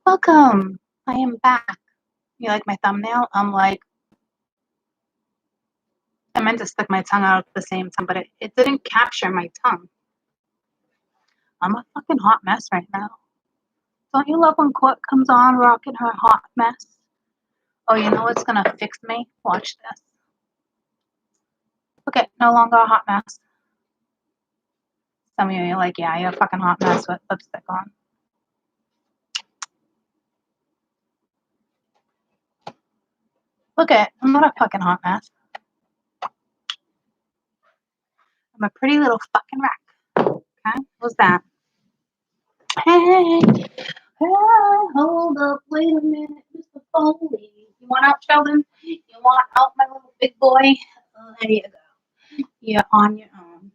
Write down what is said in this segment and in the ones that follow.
Welcome. I am back. You like my thumbnail? I meant to stick my tongue out at the same time, but it didn't capture my tongue. I'm a fucking hot mess right now. Don't you love when Court comes on rocking her hot mess? Oh, you know what's gonna fix me? Watch this. Okay, no longer a hot mess. Some of you are like, yeah, you're a fucking hot mess with lipstick on. Look at, I'm not a fucking hot mess. I'm a pretty little fucking wreck. Okay, what's that? Hey, hold up, wait a minute, Mr. Foley. You want out, Sheldon? You want out, my little big boy? There you go. You're on your own.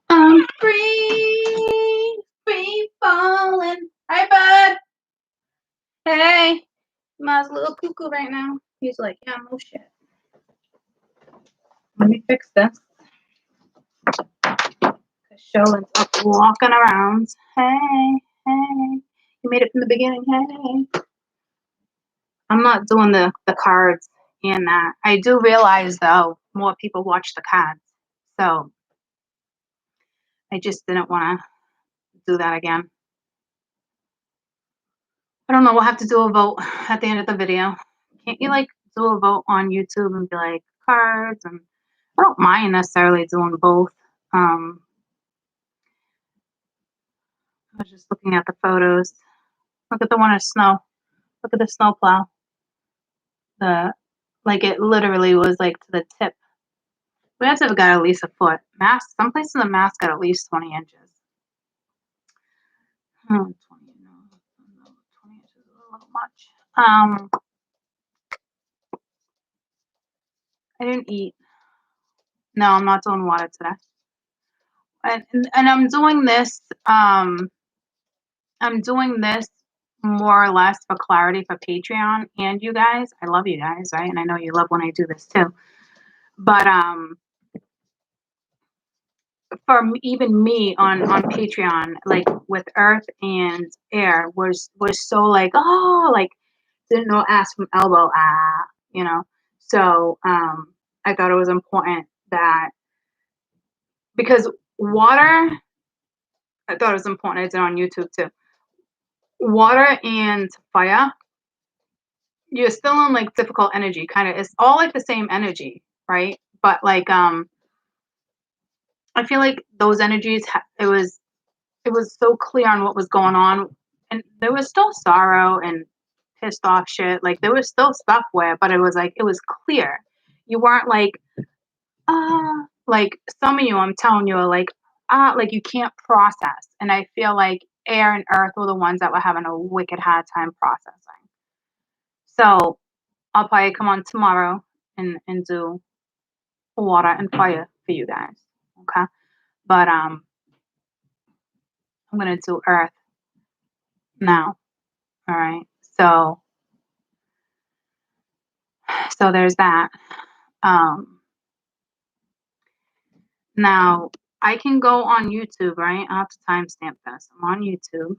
I'm free falling. Hi, bud. Hey, Ma's a little cuckoo right now. He's like, yeah, no shit. Let me fix this. Sheldon's up walking around. Hey. You made it from the beginning. Hey. I'm not doing the cards and that. I do realize, though, more people watch the cards. So I just didn't want to do that again. I don't know. We'll have to do a vote at the end of the video. Can't you, like, do a vote on YouTube and be like, cards? And I don't mind necessarily doing both. I was just looking at the photos. Look at the one of snow. Look at the snowplow. Like, it literally was, like, to the tip. We have to have got at least a foot. Some places in the mass got at least 20 inches. 20 inches is a little much. I didn't eat. No, I'm not doing water today. And I'm doing this. I'm doing this more or less for clarity for Patreon and you guys. I love you guys, right? And I know you love when I do this too. But for even me on Patreon, like with Earth and Air, was so like, oh, like didn't know ask from elbow, you know. So I thought it was important that because water, I thought it was important. I did it on YouTube too. Water and fire, you're still in like difficult energy, kind of. It's all like the same energy, right? But like I feel like those energies, it was so clear on what was going on, and there was still sorrow and pissed off shit. Like there was still stuff where, but it was like it was clear. You weren't like like some of you, I'm telling you, are like like you can't process. And I feel like Air and Earth were the ones that were having a wicked hard time processing. So I'll probably come on tomorrow and do water and fire for you guys. Okay. But I'm gonna do Earth now. All right. So there's that. Now I can go on YouTube, right? I'll have to timestamp this. I'm on YouTube.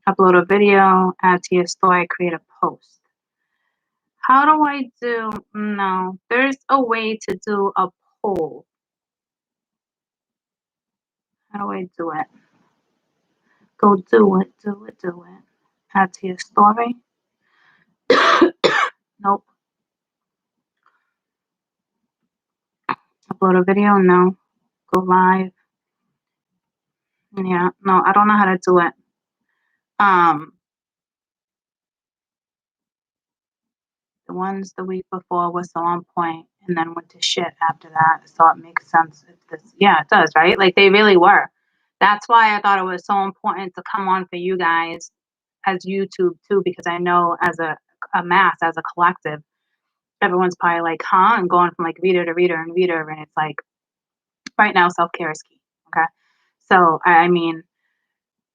Upload a video, add to your story, create a post. How do I do? No, there's a way to do a poll. How do I do it? Go do it. Add to your story. Nope. Upload a video. No. Go live. Yeah. No, I don't know how to do it. The ones the week before were so on point, and then went to shit after that. So it makes sense. Yeah, it does, right? Like they really were. That's why I thought it was so important to come on for you guys as YouTube too, because I know as a mass, as a collective, everyone's probably like, huh? And going from like reader to reader and reader. And it's like, right now, self-care is key. Okay. So, I mean,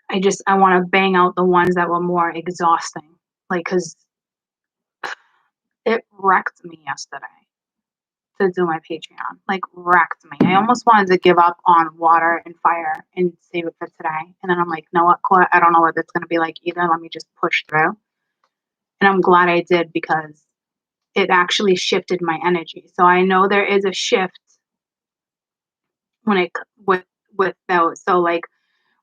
I want to bang out the ones that were more exhausting. Like, cause it wrecked me yesterday to do my Patreon. Like, wrecked me. I almost wanted to give up on water and fire and save it for today. And then I'm like, no, what, Court? I don't know what it's going to be like either. Let me just push through. And I'm glad I did, because it actually shifted my energy. So I know there is a shift when it with those. So like,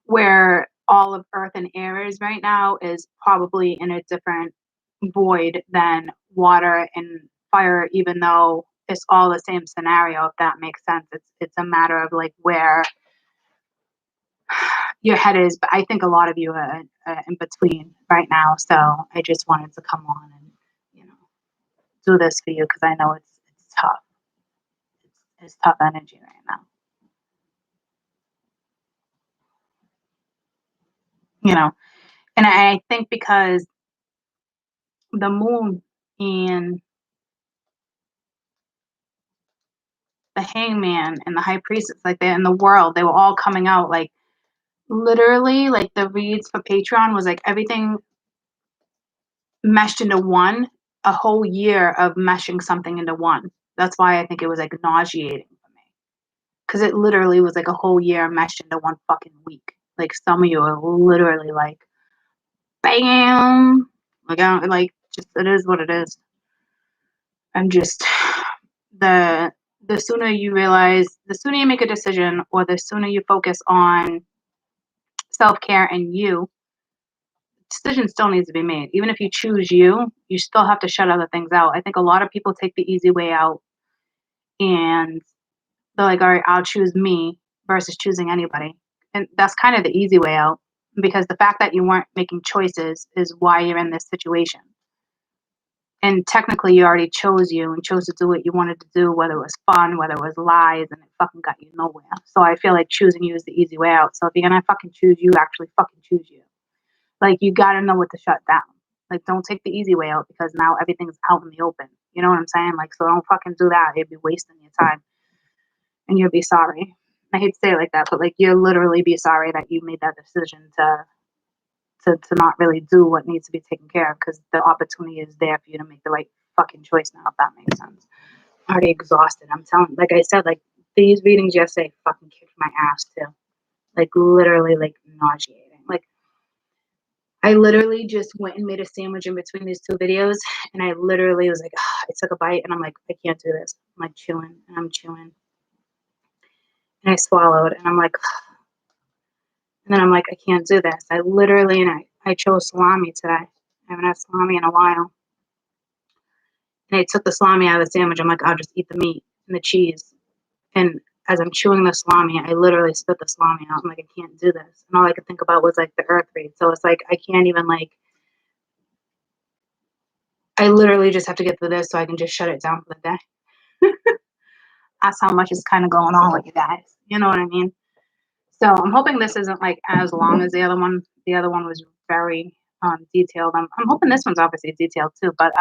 where all of Earth and air is right now is probably in a different void than water and fire, even though it's all the same scenario, if that makes sense. It's a matter of like where your head is. But I think a lot of you are in between right now. So I just wanted to come on and, you know, do this for you, because I know it's tough. It's tough energy right now. You know, and I think because the moon and the hangman and the high priestess, like they're in the world, they were all coming out like literally, like the reads for Patreon was like everything meshed into one, a whole year of meshing something into one. That's why I think it was like nauseating for me, because it literally was like a whole year meshed into one fucking week. Like some of you are literally like, bam, like I don't, like, just it is what it is. I'm just the sooner you realize, the sooner you make a decision, or the sooner you focus on self-care and you, decision still needs to be made. Even if you choose you still have to shut other things out. I think a lot of people take the easy way out, and they're like, all right, I'll choose me versus choosing anybody. And that's kind of the easy way out, because the fact that you weren't making choices is why you're in this situation. And technically you already chose you and chose to do what you wanted to do, whether it was fun, whether it was lies, and it fucking got you nowhere. So I feel like choosing you is the easy way out. So if you're gonna fucking choose you, actually fucking choose you. Like, you gotta know what to shut down. Like, don't take the easy way out, because now everything's out in the open. You know what I'm saying? Like, so don't fucking do that. You'd be wasting your time, and you'll be sorry. I hate to say it like that, but like, you'll literally be sorry that you made that decision to not really do what needs to be taken care of, because the opportunity is there for you to make the right fucking choice now, if that makes sense. I'm already exhausted. I'm telling, like I said, like these readings yesterday fucking kicked my ass too. Like literally, like nauseating. Like I literally just went and made a sandwich in between these two videos, and I literally was like, I took a bite and I'm like, I can't do this. I'm like chewing and I'm chewing. And I swallowed and I'm like, and then I'm like, I can't do this. I literally, and I chose salami today. I haven't had salami in a while. And I took the salami out of the sandwich. I'm like, I'll just eat the meat and the cheese. And as I'm chewing the salami, I literally spit the salami out. I'm like, I can't do this. And all I could think about was like the earth rate. So it's like, I can't even like, I literally just have to get through this so I can just shut it down for the day. That's how much is kind of going on with you guys. You know what I mean? So I'm hoping this isn't like as long as the other one. The other one was very detailed. I'm hoping this one's obviously detailed too, but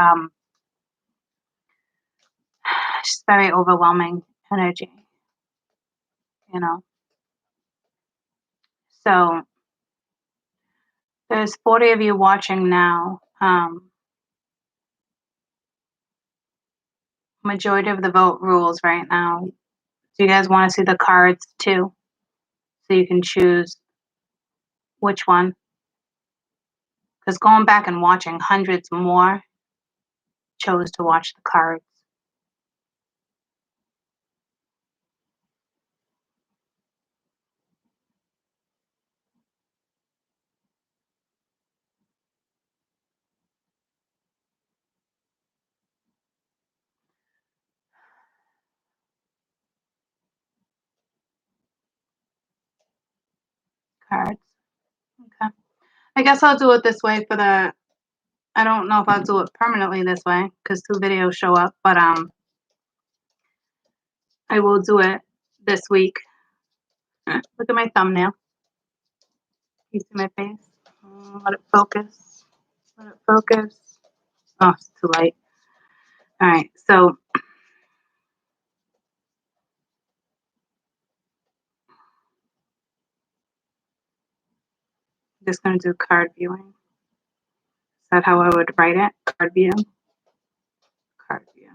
just very overwhelming energy, you know. So there's 40 of you watching now. Majority of the vote rules right now. Do you guys want to see the cards too? So you can choose which one. Because going back and watching, hundreds more chose to watch the cards. Cards. Okay. I guess I'll do it this way for the, I don't know if I'll do it permanently this way because 2 videos show up, but I will do it this week. Look at my thumbnail. You see my face? Let it focus. Let it focus. Oh, it's too light. All right, so I'm just going to do card viewing. Is that how I would write it? Card view. Card view.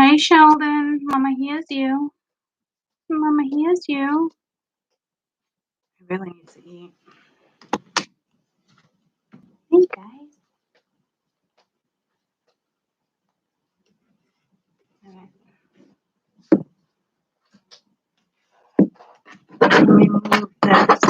Hey, Sheldon. Mama hears you. Mama hears you. I really need to eat. Hey, guys. All right. Let me move this.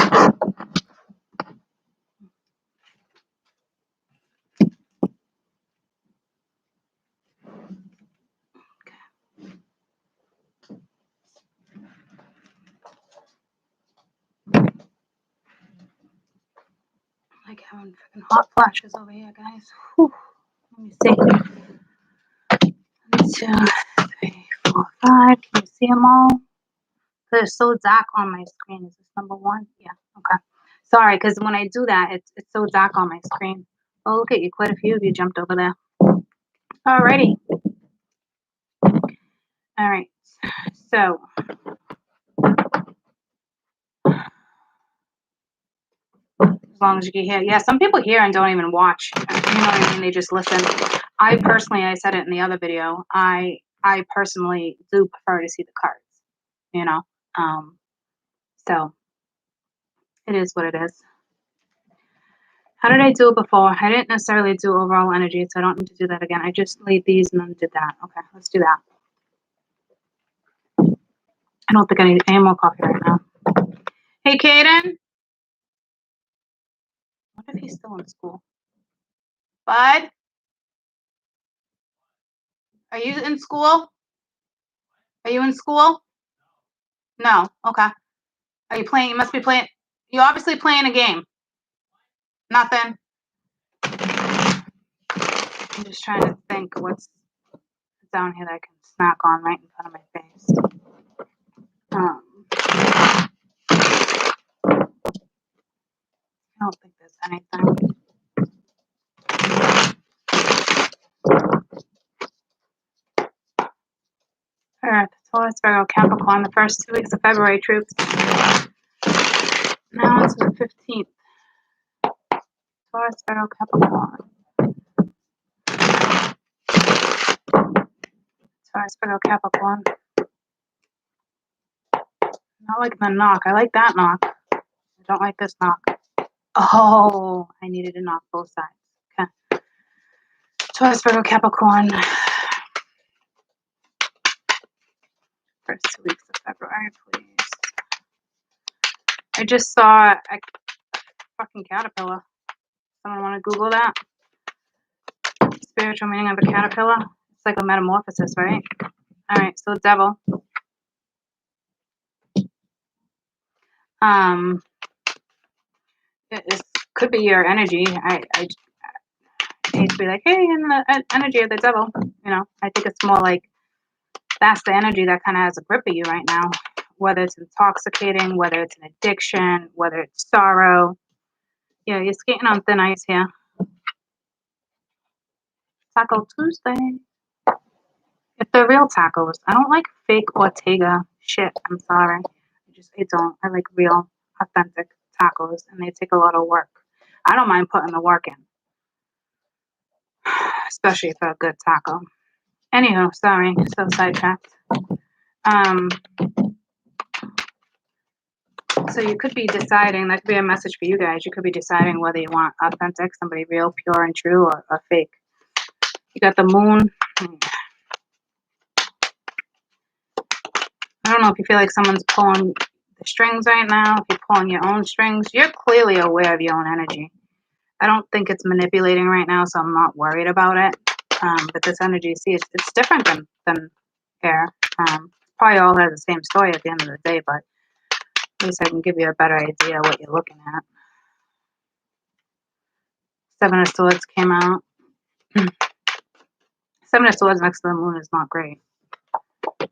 Like having freaking hot flashes over here, guys. Whew. Let me see. 1, 2, 3, 4, 5. Can you see them all? It's so dark on my screen. Is this number 1? Yeah. Okay. Sorry, because when I do that, it's so dark on my screen. Oh, look at you. Quite a few of you jumped over there. Alrighty. All right. So, as long as you can hear. Yeah, some people hear and don't even watch. You know what I mean? They just listen. I personally, I said it in the other video, I personally do prefer to see the cards, you know? So, it is what it is. How did I do it before? I didn't necessarily do overall energy, so I don't need to do that again. I just laid these and then did that. Okay, let's do that. I don't think I need any more coffee right now. Hey, Kaden. What if he's still in school? Bud? Are you in school? Are you in school? No. Okay. Are you playing? You must be playing. You're obviously playing a game. Nothing. I'm just trying to think what's down here that I can snack on right in front of my face. I don't think there's anything. Earth, Taurus, Virgo, Capricorn, the first 2 weeks of February, troops. Now it's the 15th. Taurus, Virgo, Capricorn. Taurus, Virgo, Capricorn. Not like the knock. I like that knock. I don't like this knock. Oh, I needed to knock both sides. Okay. Taurus, Virgo, Capricorn. First 2 weeks of February, please. I just saw a fucking caterpillar. Someone want to Google that? Spiritual meaning of a caterpillar? It's like a metamorphosis, right? All right, so devil. It could be your energy. I hate to be like, hey, in the energy of the devil. You know, I think it's more like that's the energy that kind of has a grip of you right now. Whether it's intoxicating, whether it's an addiction, whether it's sorrow. Yeah, you're skating on thin ice here. Taco Tuesday. If they're real tacos, I don't like fake Ortega shit. I'm sorry. I don't. I like real, authentic tacos, and they take a lot of work. I don't mind putting the work in, especially for a good taco. Anywho, sorry, so sidetracked. So you could be deciding, that could be a message for you guys. You could be deciding whether you want authentic, somebody real, pure and true, or fake. You got the moon. I don't know if you feel like someone's pulling the strings right now, if you're pulling your own strings. You're clearly aware of your own energy. I don't think it's manipulating right now, so I'm not worried about it. But this energy, see, it's different than air. Probably all has the same story at the end of the day, but at least I can give you a better idea of what you're looking at. 7 of Swords came out. 7 of Swords next to the moon is not great. And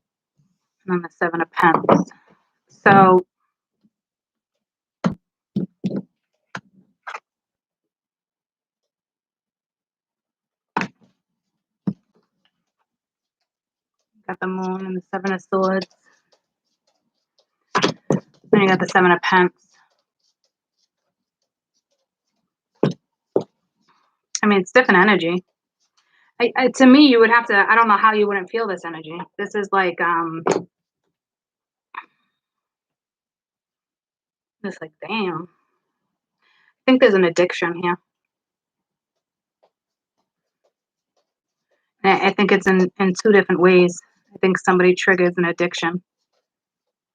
then the 7 of Pentacles. So got the moon and the 7 of Swords. Then you got the 7 of Pentacles. I mean, it's different energy. To me, you would have to. I don't know how you wouldn't feel this energy. This is like it's like damn. I think there's an addiction here. I think it's in two different ways. I think somebody triggers an addiction,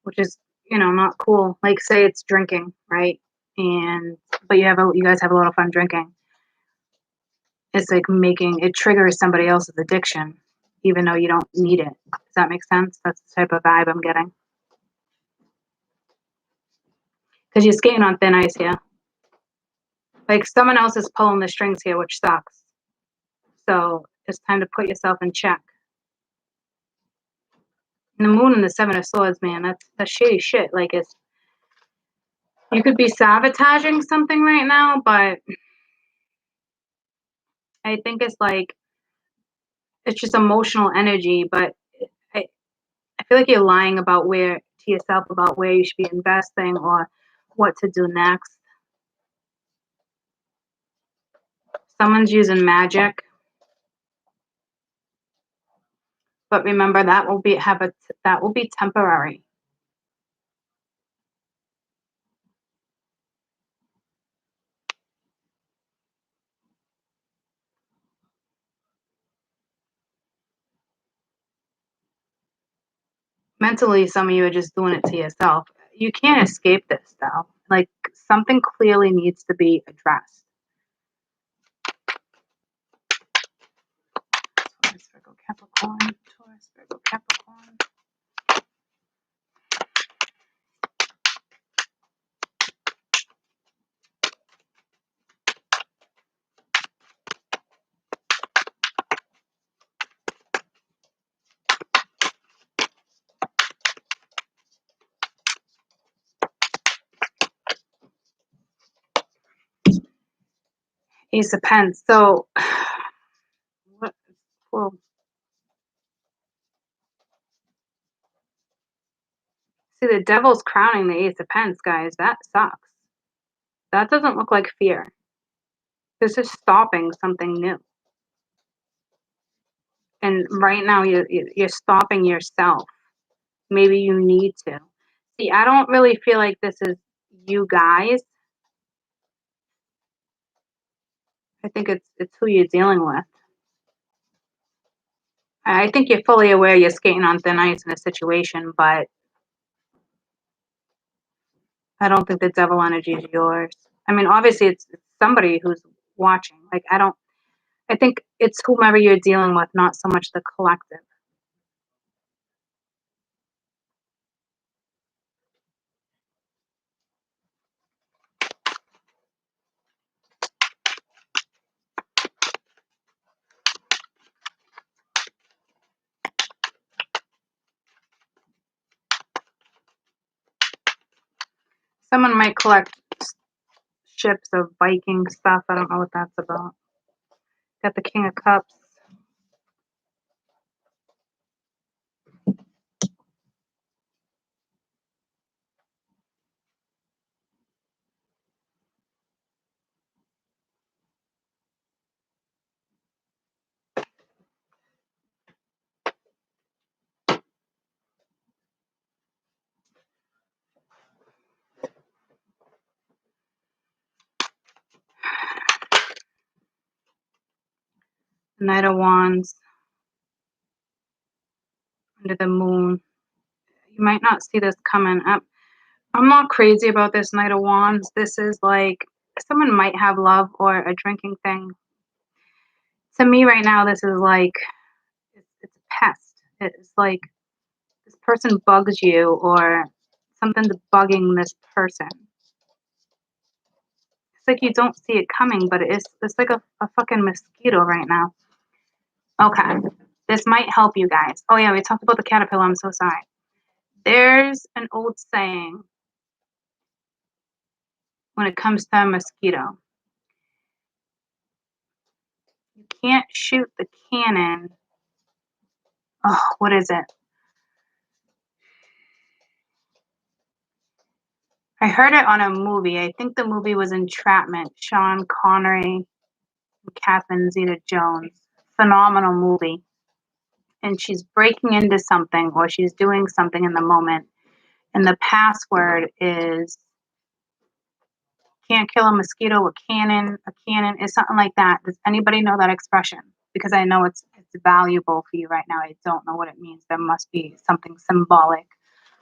which is not cool. Like say it's drinking, right? But you guys have a lot of fun drinking. It's like it triggers somebody else's addiction, even though you don't need it. Does that make sense? That's the type of vibe I'm getting. Because you're skating on thin ice here. Like someone else is pulling the strings here, which sucks. So it's time to put yourself in check. And the moon and the seven of swords, man, that's shady shit. Like you could be sabotaging something right now, but I think it's just emotional energy. But I feel like you're lying to yourself about where you should be investing or what to do next. Someone's using magic, but remember that will be temporary. Mentally, some of you are just doing it to yourself. You can't escape this, though. Like something clearly needs to be addressed. Taurus, Virgo, Capricorn. Taurus, Virgo, Capricorn. Ace of Pents. So, what? Well, see, the devil's crowning the Ace of Pents, guys. That sucks. That doesn't look like fear. This is stopping something new. And right now, you're stopping yourself. Maybe you need to. See, I don't really feel like this is you guys. I think it's who you're dealing with. I think you're fully aware you're skating on thin ice in a situation, but I don't think the devil energy is yours. I mean, obviously, it's somebody who's watching. Like, I think it's whomever you're dealing with, not so much the collective. Someone might collect ships of Viking stuff. I don't know what that's about. Got the King of Cups. Knight of Wands. Under the moon. You might not see this coming up. I'm not crazy about this Knight of Wands. This is like someone might have love or a drinking thing. To me right now, this is like it's a pest. It's like this person bugs you or something's bugging this person. It's like you don't see it coming, but it's like a fucking mosquito right now. Okay. This might help you guys. Oh yeah, we talked about the caterpillar. I'm so sorry. There's an old saying when it comes to a mosquito. You can't shoot the cannon. Oh, what is it? I heard it on a movie. I think the movie was Entrapment. Sean Connery and Catherine Zeta-Jones. phenomenal movie, and she's breaking into something or she's doing something in the moment, and the password is can't kill a mosquito, a cannon is something like that. Does anybody know that expression? Because I know it's valuable for you right now. I don't know what it means. There must be something symbolic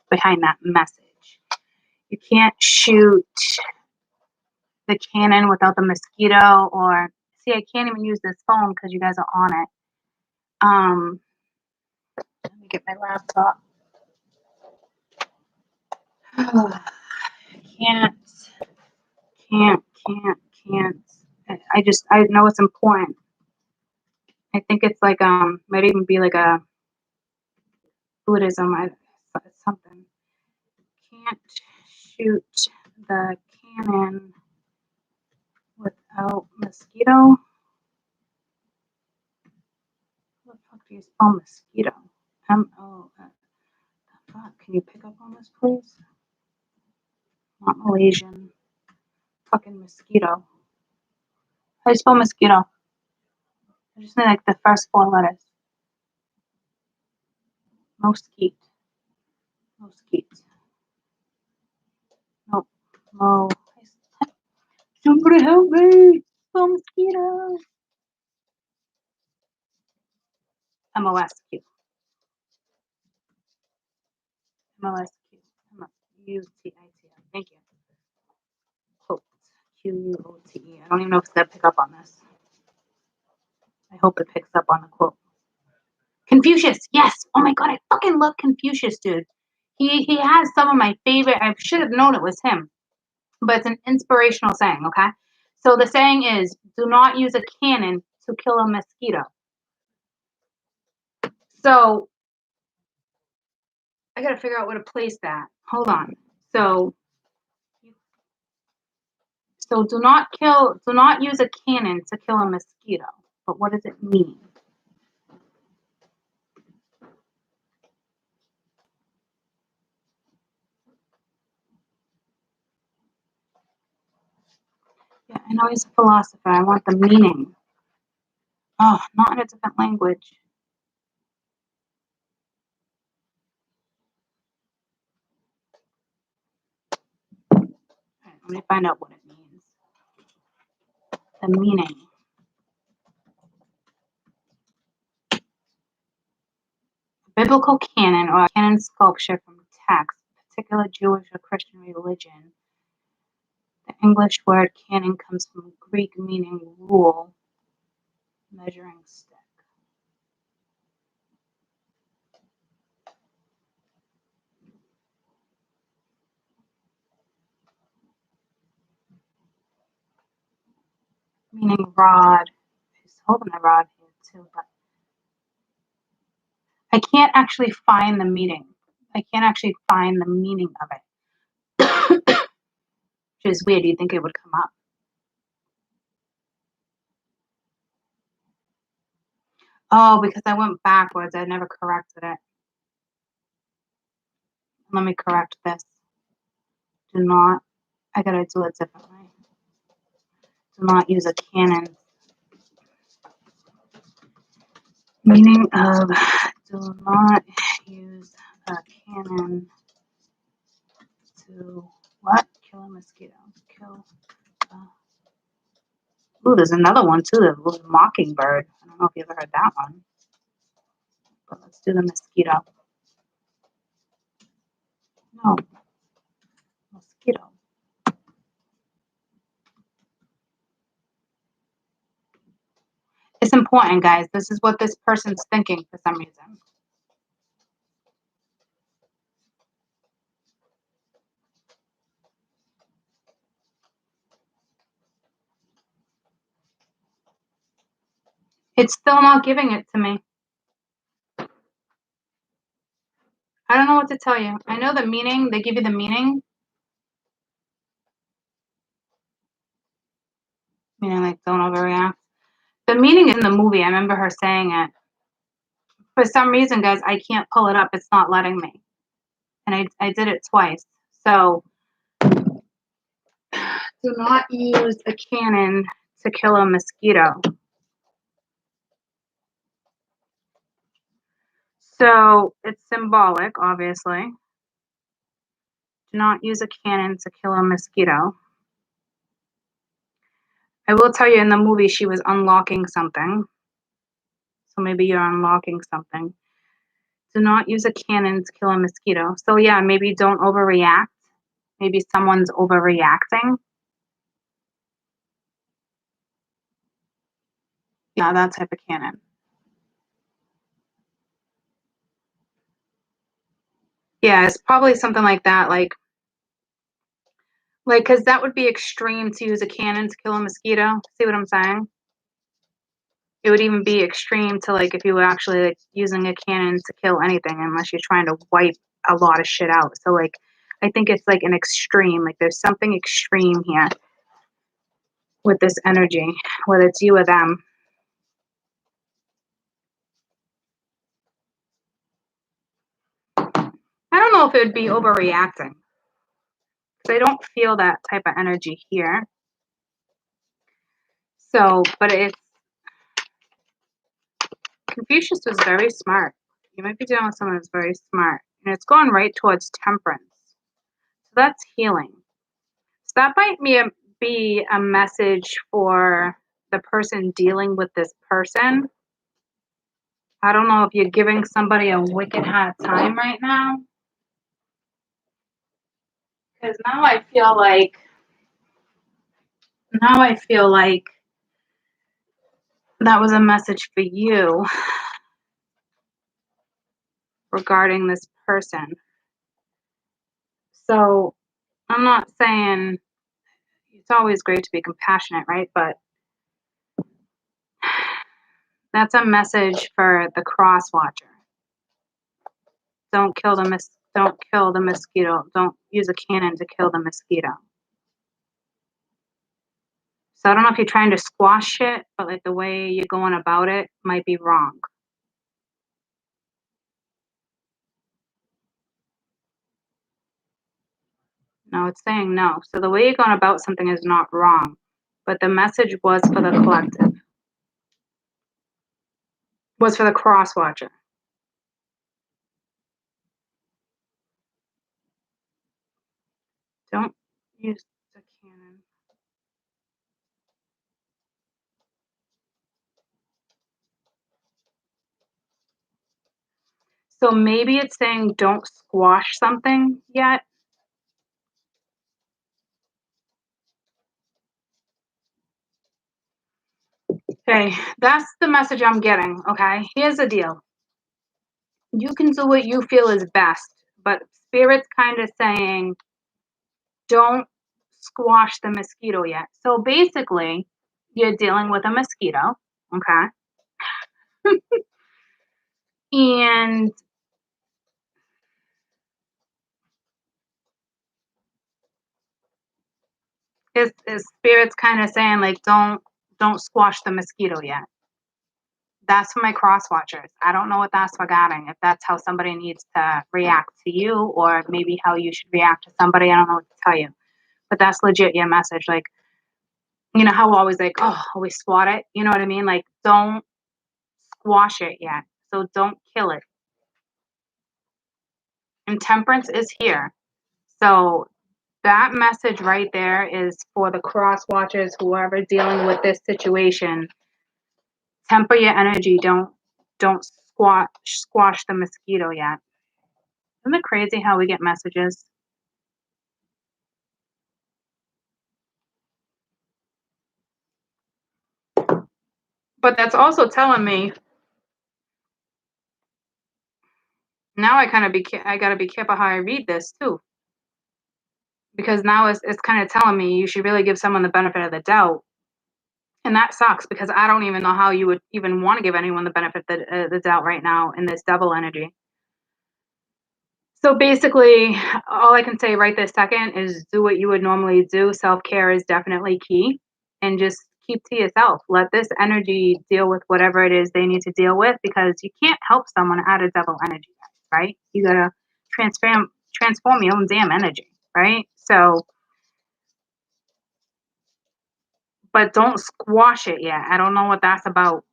behind that message. You can't shoot the cannon without the mosquito, or see, I can't even use this phone because you guys are on it. Let me get my laptop. Can't. I know it's important. I think it's like might even be like a Buddhism. Something. Can't shoot the cannon without mosquito. What the fuck do you spell mosquito? M-O. Fuck. Can you pick up on this, please? Not Malaysian. Fucking mosquito. How do you spell mosquito? I just need like the first 4 letters. Mosquito. Nope. Mo. Somebody help me! Spell mosquito. M-O-S-Q. M-O-S-Q. U-T-I-T-I. Thank you. Quote. Q-U-O-T-E. I don't even know if it's going to pick up on this. I hope it picks up on the quote. Confucius. Yes. Oh my God. I fucking love Confucius, dude. He has some of my favorite. I should have known it was him. But it's an inspirational saying, okay? So the saying is, do not use a cannon to kill a mosquito. So I got to figure out where to place that. Hold on. So do not use a cannon to kill a mosquito. But what does it mean? Yeah, I know he's a philosopher. I want the meaning. Oh, not in a different language. All right, let me find out what it means. The meaning. Biblical canon, or canon sculpture from text, particular Jewish or Christian religion. The English word canon comes from Greek meaning rule, measuring stick. Meaning rod. He's holding a rod here too, but I can't actually find the meaning. I can't actually find the meaning of it. Which is weird. You'd think it would come up. Oh, because I went backwards. I never corrected it. Let me correct this. Do not. I gotta do it differently. Do not use a cannon. Meaning of do not use a cannon to what? Kill a mosquito. Kill. Ooh, there's another one too. The little mockingbird. I don't know if you ever heard that one. But let's do the mosquito. No. Mosquito. It's important, guys. This is what this person's thinking for some reason. It's still not giving it to me. I don't know what to tell you. I know the meaning. They give you the meaning. Meaning like don't overreact. The meaning in the movie, I remember her saying it. For some reason, guys, I can't pull it up. It's not letting me. And I did it twice. So do not use a cannon to kill a mosquito. So it's symbolic, obviously. Do not use a cannon to kill a mosquito. I will tell you in the movie she was unlocking something. So maybe you're unlocking something. Do not use a cannon to kill a mosquito. So yeah, maybe don't overreact. Maybe someone's overreacting. Yeah, that type of cannon. Yeah, it's probably something like that. Like, because that would be extreme to use a cannon to kill a mosquito. See what I'm saying? It would even be extreme to like if you were actually like using a cannon to kill anything, unless you're trying to wipe a lot of shit out. So like, I think it's like an extreme. Like there's something extreme here with this energy, whether it's you or them. I don't know if it would be overreacting. I don't feel that type of energy here. So, but it's Confucius was very smart. You might be dealing with someone who's very smart, and it's going right towards temperance. So that's healing. So that might be a message for the person dealing with this person. I don't know if you're giving somebody a wicked hard time right now. Because now I feel like that was a message for you regarding this person. So I'm not saying it's always great to be compassionate, right? But that's a message for the cross watcher. Don't kill the mosquito. Don't use a cannon to kill the mosquito. So I don't know if you're trying to squash it, but like the way you're going about it might be wrong. No, it's saying no. So the way you're going about something is not wrong, but the message was for the collective. Was for the cross watcher. Don't use the cannon. So maybe it's saying don't squash something yet. Okay, that's the message I'm getting. Okay, here's the deal. You can do what you feel is best, but Spirit's kind of saying don't squash the mosquito yet. So basically, you're dealing with a mosquito, okay? And his Spirit's kind of saying like don't squash the mosquito yet. That's for my cross watchers. I don't know what that's regarding. If that's how somebody needs to react to you, or maybe how you should react to somebody, I don't know what to tell you. But that's legit your message. Like, you know how always like, oh, we swat it. You know what I mean? Like, don't squash it yet. So don't kill it. And temperance is here. So that message right there is for the cross watchers, whoever dealing with this situation. Temper your energy. Don't squash the mosquito yet. Isn't it crazy how we get messages? But that's also telling me now I got to be careful how I read this too, because now it's kind of telling me you should really give someone the benefit of the doubt, and that sucks because I don't even know how you would even want to give anyone the benefit of the doubt right now in this double energy. So basically, all I can say right this second is do what you would normally do. Self-care is definitely key, and just keep to yourself. Let this energy deal with whatever it is they need to deal with, because you can't help someone out of double energy, right? You gotta transform your own damn energy, right? So, but don't squash it yet. I don't know what that's about.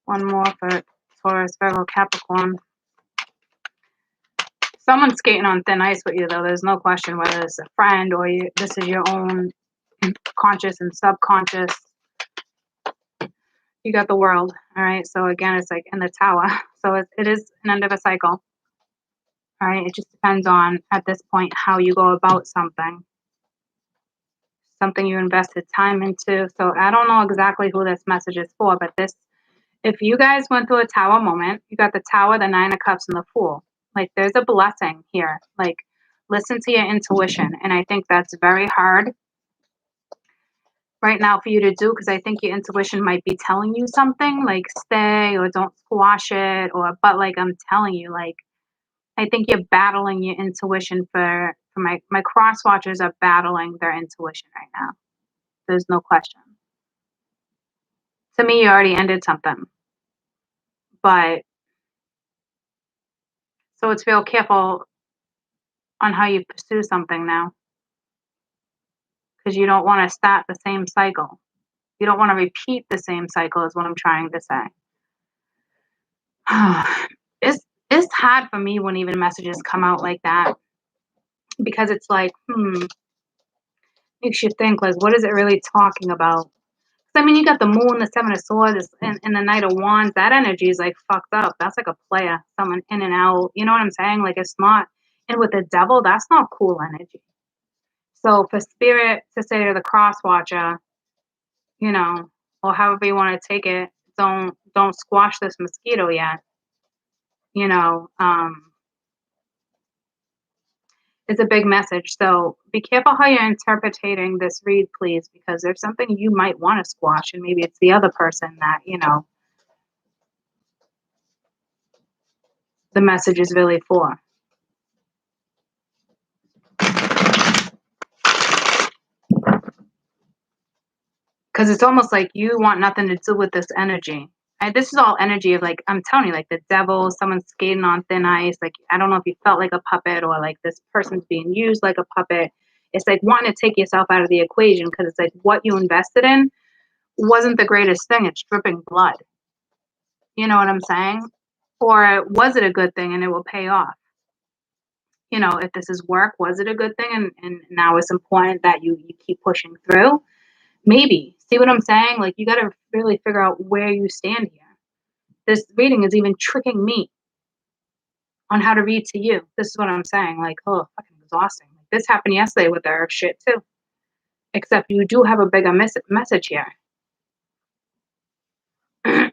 One more for Taurus, Virgo, Capricorn. Someone's skating on thin ice with you, though. There's no question whether it's a friend or this is your own conscious and subconscious. You got the world, all right? So again, it's like in the tower. So it is an end of a cycle, all right? It just depends on, at this point, how you go about something you invested time into. So I don't know exactly who this message is for, but if you guys went through a tower moment, you got the tower, the 9 of cups, and the fool. Like, there's a blessing here. Like, listen to your intuition. And I think that's very hard right now for you to do, because I think your intuition might be telling you something like stay or don't squash it, but like I'm telling you, like, I think you're battling your intuition for my cross watchers are battling their intuition right now. There's no question. To me, you already ended something. But so it's real careful on how you pursue something now, because you don't want to start the same cycle. You don't want to repeat the same cycle is what I'm trying to say. It's hard for me when even messages come out like that, because it's like, makes you think, like, what is it really talking about? I mean, you got the moon, the 7 of swords, and the Knight of Wands. That energy is like fucked up. That's like a player, someone in and out. You know what I'm saying? Like, it's not. And with the devil, that's not cool energy. So for spirit to say to the cross watcher, you know, or however you want to take it, don't squash this mosquito yet. You know, it's a big message. So be careful how you're interpreting this read, please, because there's something you might want to squash, and maybe it's the other person that, you know, the message is really for. Because it's almost like you want nothing to do with this energy. And this is all energy of, like, I'm telling you, like the devil, someone skating on thin ice. Like, I don't know if you felt like a puppet, or like this person's being used like a puppet. It's like wanting to take yourself out of the equation, because it's like what you invested in wasn't the greatest thing. It's dripping blood. You know what I'm saying? Or was it a good thing and it will pay off? You know, if this is work, was it a good thing? And now it's important that you keep pushing through. Maybe. See what I'm saying? Like, you got to really figure out where you stand here. This reading is even tricking me on how to read to you. This is what I'm saying. Like, oh, fucking exhausting. Like, this happened yesterday with our shit too. Except you do have a bigger message here. I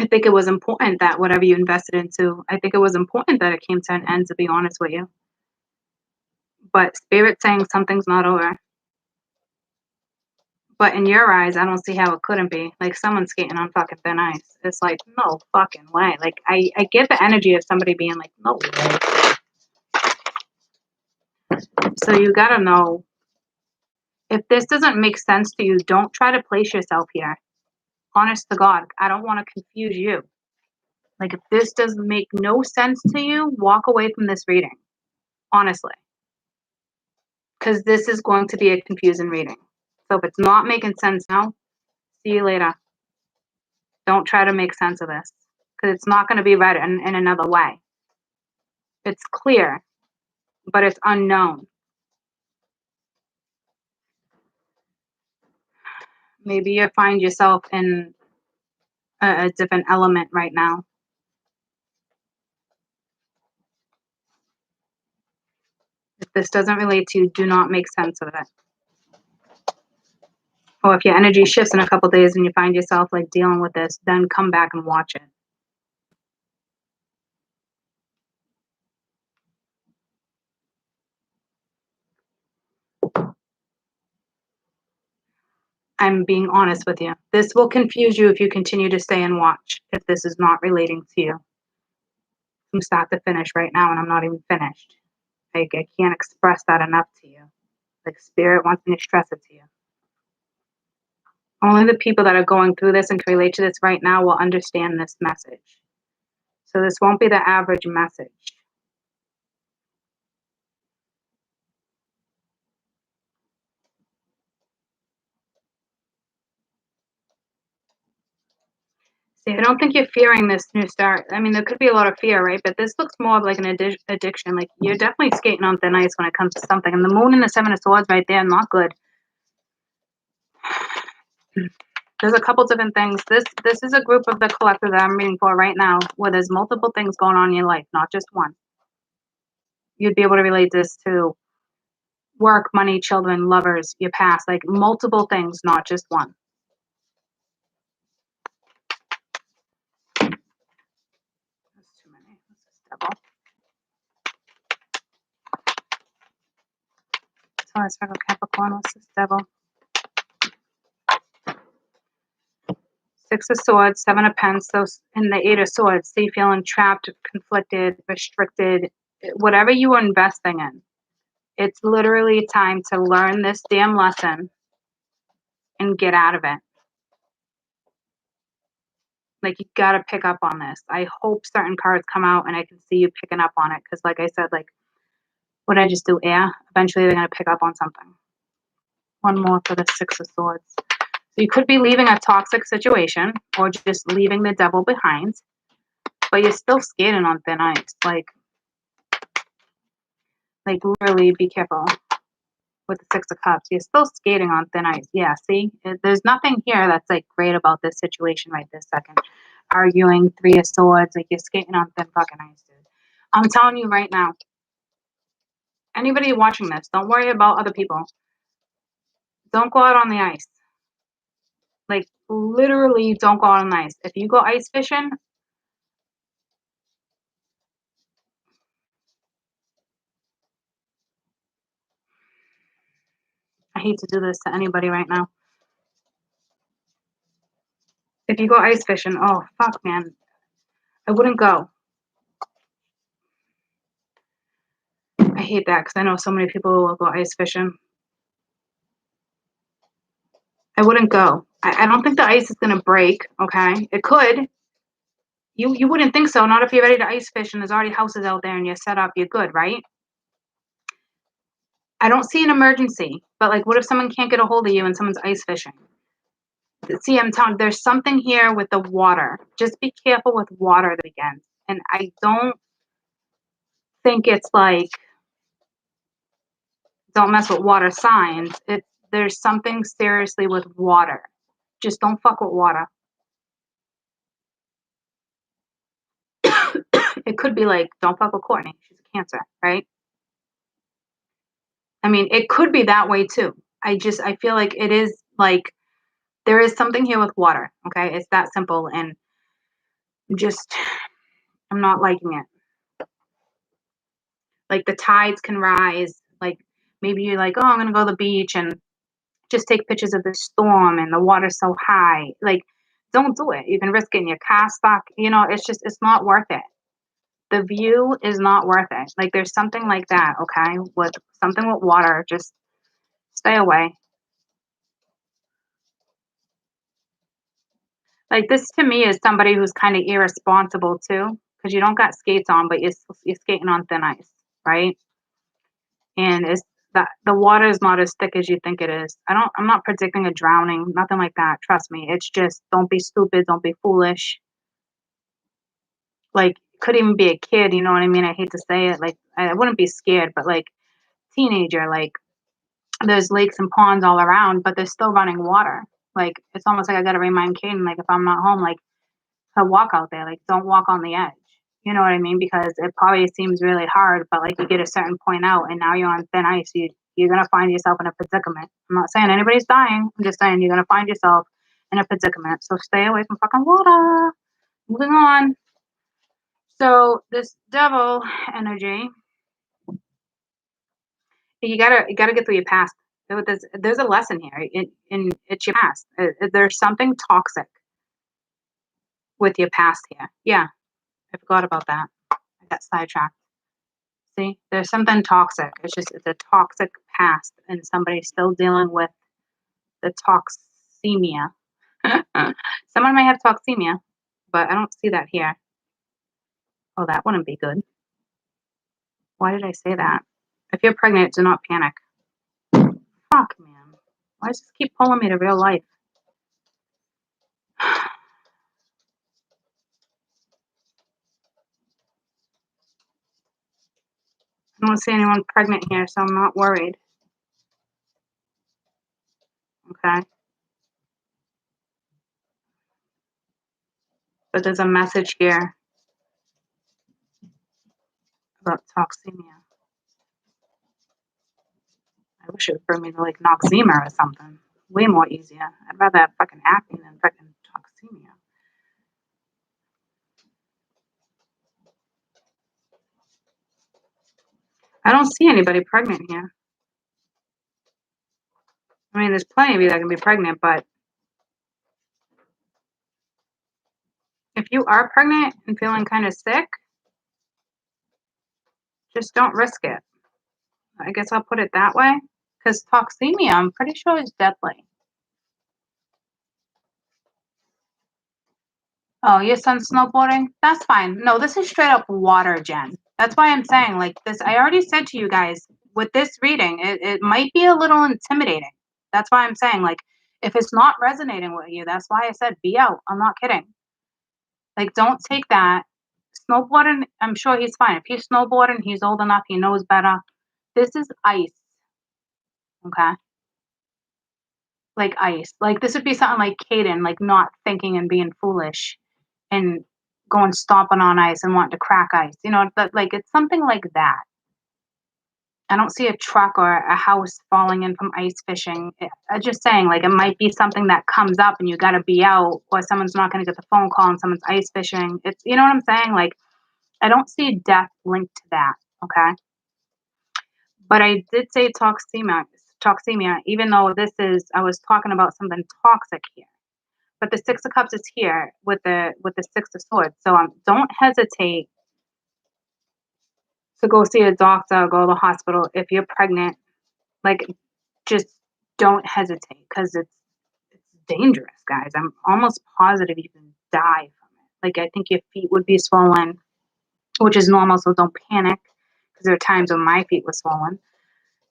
think it was important that whatever you invested into, I think it was important that it came to an end, to be honest with you. But Spirit saying something's not over. But in your eyes, I don't see how it couldn't be. Like, someone's skating on fucking thin ice. It's like, no fucking way. Like, I get the energy of somebody being like, no way. So you gotta know, if this doesn't make sense to you, don't try to place yourself here. Honest to God, I don't want to confuse you. Like, if this doesn't make no sense to you, walk away from this reading. Honestly. Because this is going to be a confusing reading. So if it's not making sense now, see you later. Don't try to make sense of this, because it's not going to be read in another way. It's clear, but it's unknown. Maybe you find yourself in a different element right now. If this doesn't relate to you, do not make sense of it. Or if your energy shifts in a couple days and you find yourself like dealing with this, then come back and watch it. I'm being honest with you. This will confuse you if you continue to stay and watch, if this is not relating to you. From start to finish right now, and I'm not even finished. Like, I can't express that enough to you. Like, Spirit wants me to stress it to you. Only the people that are going through this and can relate to this right now will understand this message. So this won't be the average message. See, I don't think you're fearing this new start. I mean, there could be a lot of fear, right? But this looks more of like an addiction. Like, you're definitely skating on thin ice when it comes to something. And the moon and the seven of swords right there, not good. There's a couple different things. This is a group of the collective that I'm reading for right now, where there's multiple things going on in your life, not just one. You'd be able to relate this to work, money, children, lovers, your past, like multiple things, not just one. That's too many. This is double. Taurus, Virgo, Capricorn. What's this devil? Six of Swords, Seven of Pentacles, and the Eight of Swords. So you're feeling trapped, conflicted, restricted, whatever you are investing in. It's literally time to learn this damn lesson and get out of it. Like, you got to pick up on this. I hope certain cards come out and I can see you picking up on it. Because like I said, like, what did I just do? Air? Eventually they're going to pick up on something. One more for the Six of Swords. So you could be leaving a toxic situation or just leaving the devil behind. But you're still skating on thin ice. Like literally be careful with the Six of Cups. You're still skating on thin ice. Yeah, see? There's nothing here that's like great about this situation right this second. Arguing, Three of Swords, like you're skating on thin fucking ice, dude. I'm telling you right now, anybody watching this, don't worry about other people. Don't go out on the ice. Like, literally don't go out on the ice. If you go ice fishing, I hate to do this to anybody right now. If you go ice fishing, oh, fuck, man. I wouldn't go. I hate that because I know so many people will go ice fishing. I wouldn't go. I don't think the ice is going to break, okay? It could. You wouldn't think so. Not if you're ready to ice fish and there's already houses out there and you're set up. You're good, right? I don't see an emergency. But, like, what if someone can't get a hold of you and someone's ice fishing? See, I'm telling, there's something here with the water. Just be careful with water that begins. And I don't think it's like, don't mess with water signs. There's something seriously with water. Just don't fuck with water. It could be like, don't fuck with Courtney. She's a Cancer, right? I mean, it could be that way too. I feel like it is like, there is something here with water, okay? It's that simple, and just, I'm not liking it. Like, the tides can rise. Like, maybe you're like, oh, I'm gonna go to the beach and just take pictures of the storm and the water's so high. Like, don't do it. You can risk getting your car stuck. You know, it's not worth it. The view is not worth it. Like, there's something like that, okay? With something with water, just stay away. Like, this to me is somebody who's kind of irresponsible too, because you don't got skates on, but you're skating on thin ice, right? And it's that the water is not as thick as you think it is. I'm not predicting a drowning, nothing like that. Trust me. It's just, don't be stupid, don't be foolish. Like, could even be a kid, you know what I mean? I hate to say it. Like, I wouldn't be scared, but like, teenager, like, there's lakes and ponds all around, but there's still running water. Like, it's almost like I gotta remind Caden, like, if I'm not home, like, to walk out there, like, don't walk on the edge. You know what I mean? Because it probably seems really hard, but like, you get a certain point out and now you're on thin ice. You're gonna find yourself in a predicament. I'm not saying anybody's dying. I'm just saying you're gonna find yourself in a predicament. So stay away from fucking water. Moving on. So this devil energy, you gotta get through your past. There's a lesson here. It's your past. There's something toxic with your past here. Yeah, I forgot about that. I got sidetracked. See, there's something toxic. It's a toxic past, and somebody's still dealing with the toxemia. Someone might have toxemia, but I don't see that here. Oh, that wouldn't be good. Why did I say that? If you're pregnant, do not panic. Fuck, man. Why does this keep pulling me to real life? I don't see anyone pregnant here, so I'm not worried. Okay. But there's a message here about toxemia. I wish it would bring me to like Noxema or something. Way more easier. I'd rather have fucking acne than fucking toxemia. I don't see anybody pregnant here. I mean, there's plenty of you that can be pregnant, but if you are pregnant and feeling kind of sick, just don't risk it. I guess I'll put it that way. Because toxemia, I'm pretty sure, is deadly. Oh, your son's snowboarding? That's fine. No, this is straight up water, Jen. That's why I'm saying, like, this. I already said to you guys, with this reading, it might be a little intimidating. That's why I'm saying, like, if it's not resonating with you, that's why I said be out. I'm not kidding. Like, don't take that. Snowboarding, I'm sure he's fine. If he's snowboarding, he's old enough, he knows better. This is ice. Okay? Like ice. Like, this would be something like Caden, like, not thinking and being foolish and going stomping on ice and wanting to crack ice. You know, but like it's something like that. I don't see a truck or a house falling in from ice fishing. I'm just saying, like, it might be something that comes up and you got to be out, or someone's not going to get the phone call and someone's ice fishing. It's, you know what I'm saying? Like, I don't see death linked to that. Okay. But I did say toxemia, even though this is, I was talking about something toxic here. But the Six of Cups is here with the Six of Swords. So don't hesitate to go see a doctor, go to the hospital if you're pregnant. Like, just don't hesitate because it's dangerous, guys. I'm almost positive you can die from it. Like, I think your feet would be swollen, which is normal, so don't panic because there are times when my feet were swollen,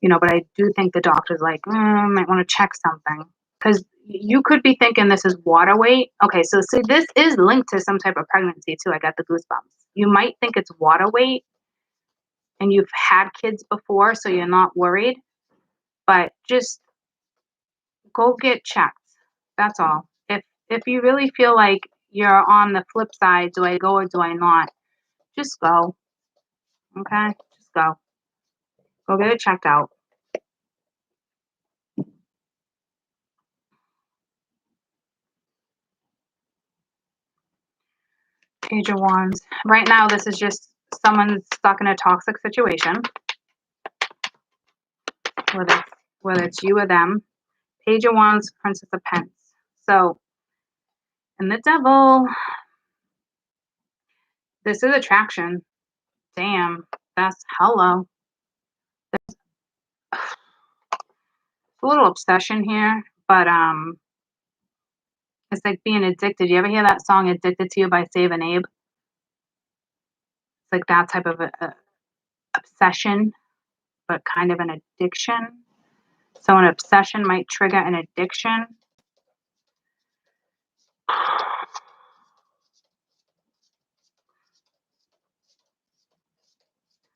you know, but I do think the doctor's like, might want to check something because you could be thinking this is water weight. Okay, so see, this is linked to some type of pregnancy too. I got the goosebumps. You might think it's water weight and you've had kids before, so you're not worried, but just go get checked. That's all. If you really feel like you're on the flip side, do I go or do I not? Just go. Okay? Just go. Go get it checked out. Page of Wands. Right now, this is just someone stuck in a toxic situation, whether it's you or them. Page of Wands, Princess of Pence. So, and the Devil. This is attraction. Damn, that's hello. There's a little obsession here, but it's like being addicted. You ever hear that song "Addicted to You" by Save and Abe? It's like that type of a obsession, but kind of an addiction. So an obsession might trigger an addiction.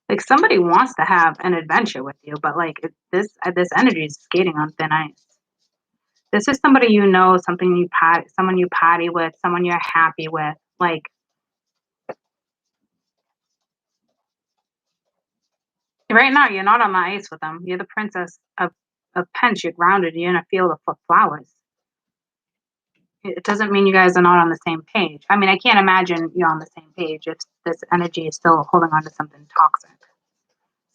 Like, somebody wants to have an adventure with you, but like this energy is skating on thin ice. This is somebody you know, someone you party with, someone you're happy with. Like, right now, you're not on the ice with them. You're the princess of Pence. You're grounded. You're in a field of flowers. It doesn't mean you guys are not on the same page. I mean, I can't imagine you're on the same page if this energy is still holding on to something toxic.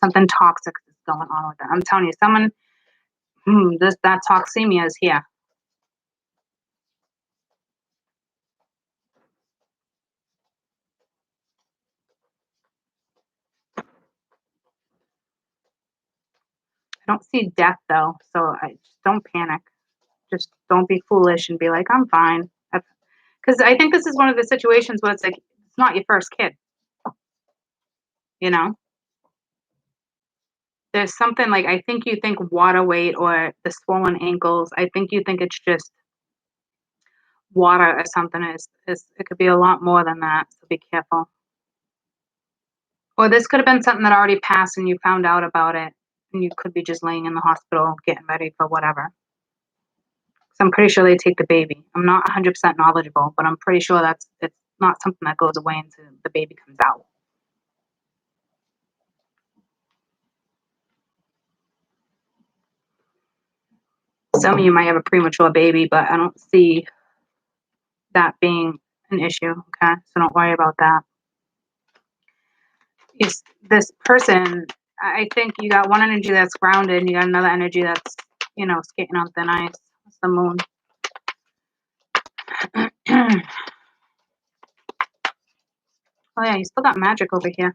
Something toxic is going on with it. I'm telling you, someone, that toxemia is here. I don't see death though, so I just don't panic. Just don't be foolish and be like, I'm fine. Because I think this is one of the situations where it's like, it's not your first kid. You know? There's something like, I think you think water weight or the swollen ankles. I think you think it's just water or something. Is it could be a lot more than that, so be careful. Or this could have been something that already passed and you found out about it, and you could be just laying in the hospital getting ready for whatever. So I'm pretty sure they take the baby. I'm not 100% knowledgeable, but I'm pretty sure it's not something that goes away until the baby comes out. Some of you might have a premature baby, but I don't see that being an issue, okay? So don't worry about that. This person, I think you got one energy that's grounded and you got another energy that's, skating on thin ice. It's the moon. Oh yeah, you still got magic over here.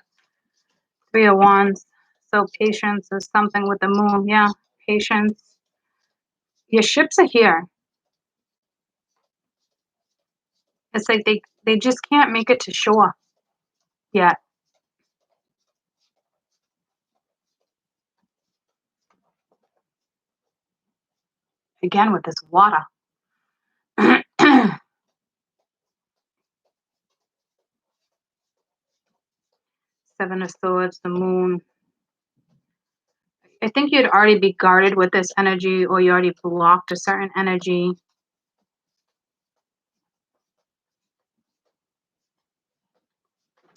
3 of Wands. So patience is something with the moon. Yeah, patience. Your ships are here. It's like they just can't make it to shore yet. Again with this water. 7 of Swords, the moon. I think you'd already be guarded with this energy, or you already blocked a certain energy.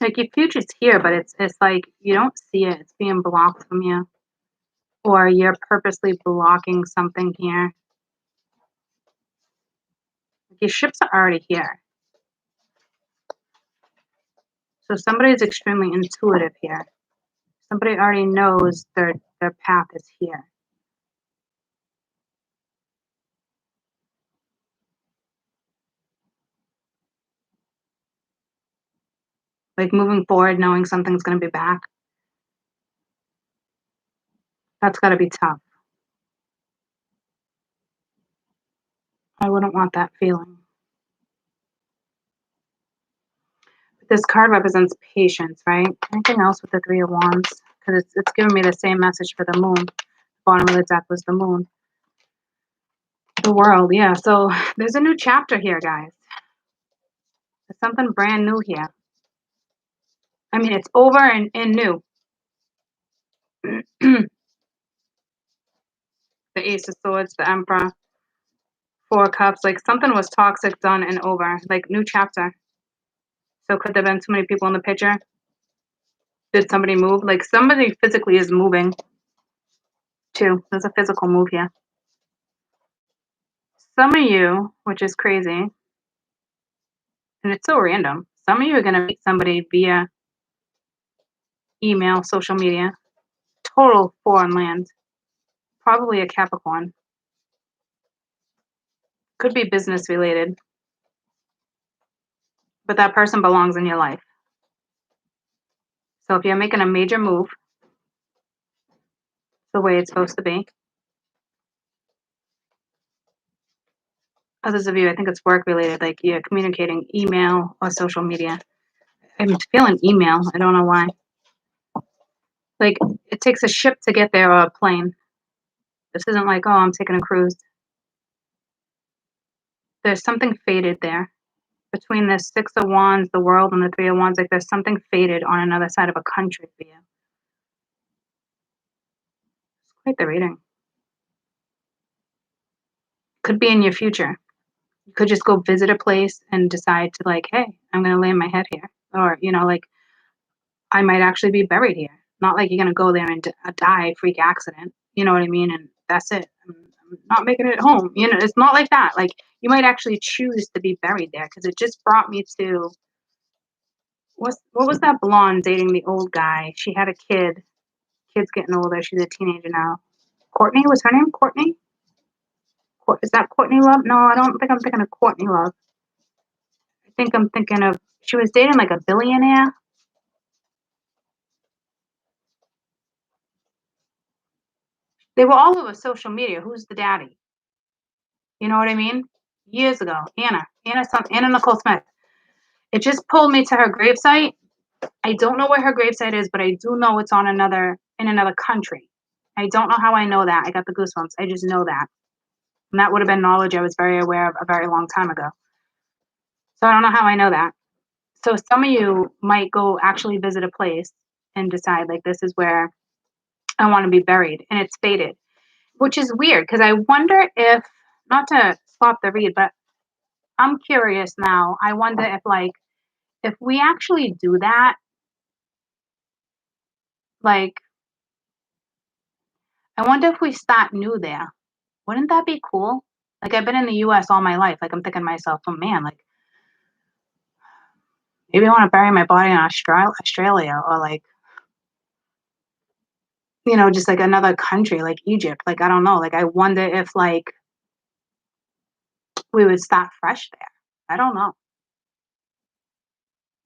Like your future's here, but it's like you don't see it. It's being blocked from you. Or you're purposely blocking something here. Like your ships are already here. So somebody's extremely intuitive here. Somebody already knows their path is here. Like moving forward, knowing something's going to be back. That's got to be tough. I wouldn't want that feeling. But this card represents patience, right? Anything else with the 3 of Wands? Because it's giving me the same message for the moon. The bottom of the deck was the moon. The world, yeah. So there's a new chapter here, guys. There's something brand new here. I mean, it's over and new. The Ace of Swords, the Emperor, 4 of Cups. Like something was toxic, done, and over. Like new chapter. So could there have been too many people in the picture? Did somebody move? Like somebody physically is moving too. There's a physical move here. Some of you, which is crazy, and it's so random, some of you are going to meet somebody via email, social media, total foreign land, probably a Capricorn. Could be business related, but that person belongs in your life. So if you're making a major move, the way it's supposed to be. Others of you, I think it's work related, like you're communicating email or social media. I'm feeling email. I don't know why. Like it takes a ship to get there or a plane. This isn't like, oh, I'm taking a cruise. There's something faded there. Between the 6 of Wands, the world, and the 3 of Wands, like there's something faded on another side of a country for you. It's quite the reading. Could be in your future. You could just go visit a place and decide to like, hey, I'm going to lay my head here. Or, like I might actually be buried here. Not like you're going to go there and die, freak accident. You know what I mean? And that's it. I'm not making it home. It's not like that. Like you might actually choose to be buried there because it just brought me to what was that blonde dating the old guy? She had a kid. Kid's getting older. She's a teenager now. Courtney was her name? Courtney? Is that Courtney Love? No, I don't think I'm thinking of Courtney Love. I think I'm thinking of she was dating like a billionaire. They were all over social media. Who's the daddy? You know what I mean? Years ago, Anna Nicole Smith. It just pulled me to her gravesite. I don't know where her gravesite is, but I do know it's in another country. I don't know how I know that. I got the goosebumps. I just know that. And that would have been knowledge I was very aware of a very long time ago. So I don't know how I know that. So some of you might go actually visit a place and decide like this is where I want to be buried, and it's fated, which is weird because I wonder if, not to swap the read, but I'm curious now. I wonder if like if we actually do that, like I wonder if we start new there. Wouldn't that be cool? Like I've been in the US all my life. Like I'm thinking to myself, oh man, like maybe I want to bury my body in Australia or like, you know, just like another country like Egypt. Like I don't know. Like I wonder if like we would start fresh there. I don't know.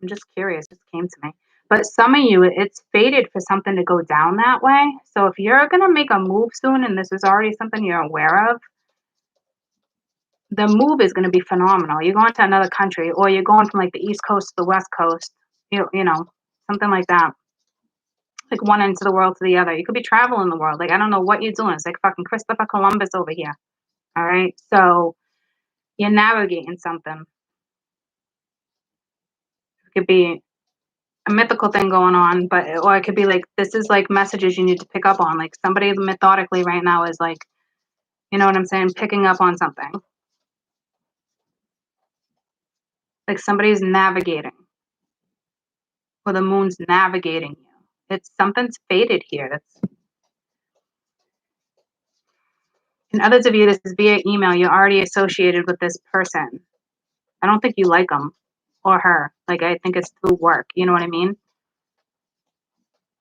I'm just curious. It just came to me. But some of you, it's fated for something to go down that way. So if you're gonna make a move soon, and this is already something you're aware of, the move is gonna be phenomenal. You're going to another country, or you're going from like the East Coast to the West Coast. You know, something like that. Like one end of the world to the other. You could be traveling the world. Like I don't know what you're doing. It's like fucking Christopher Columbus over here. All right. So you're navigating something. It could be a mythical thing going on, but or it could be like this is like messages you need to pick up on. Like somebody methodically right now is like, you know what I'm saying, picking up on something. Like somebody's navigating, or the moon's navigating you. It's something's fated here. That's and others of you, this is via email. You're already associated with this person. I don't think you like them or her. Like I think it's through work. You know what I mean?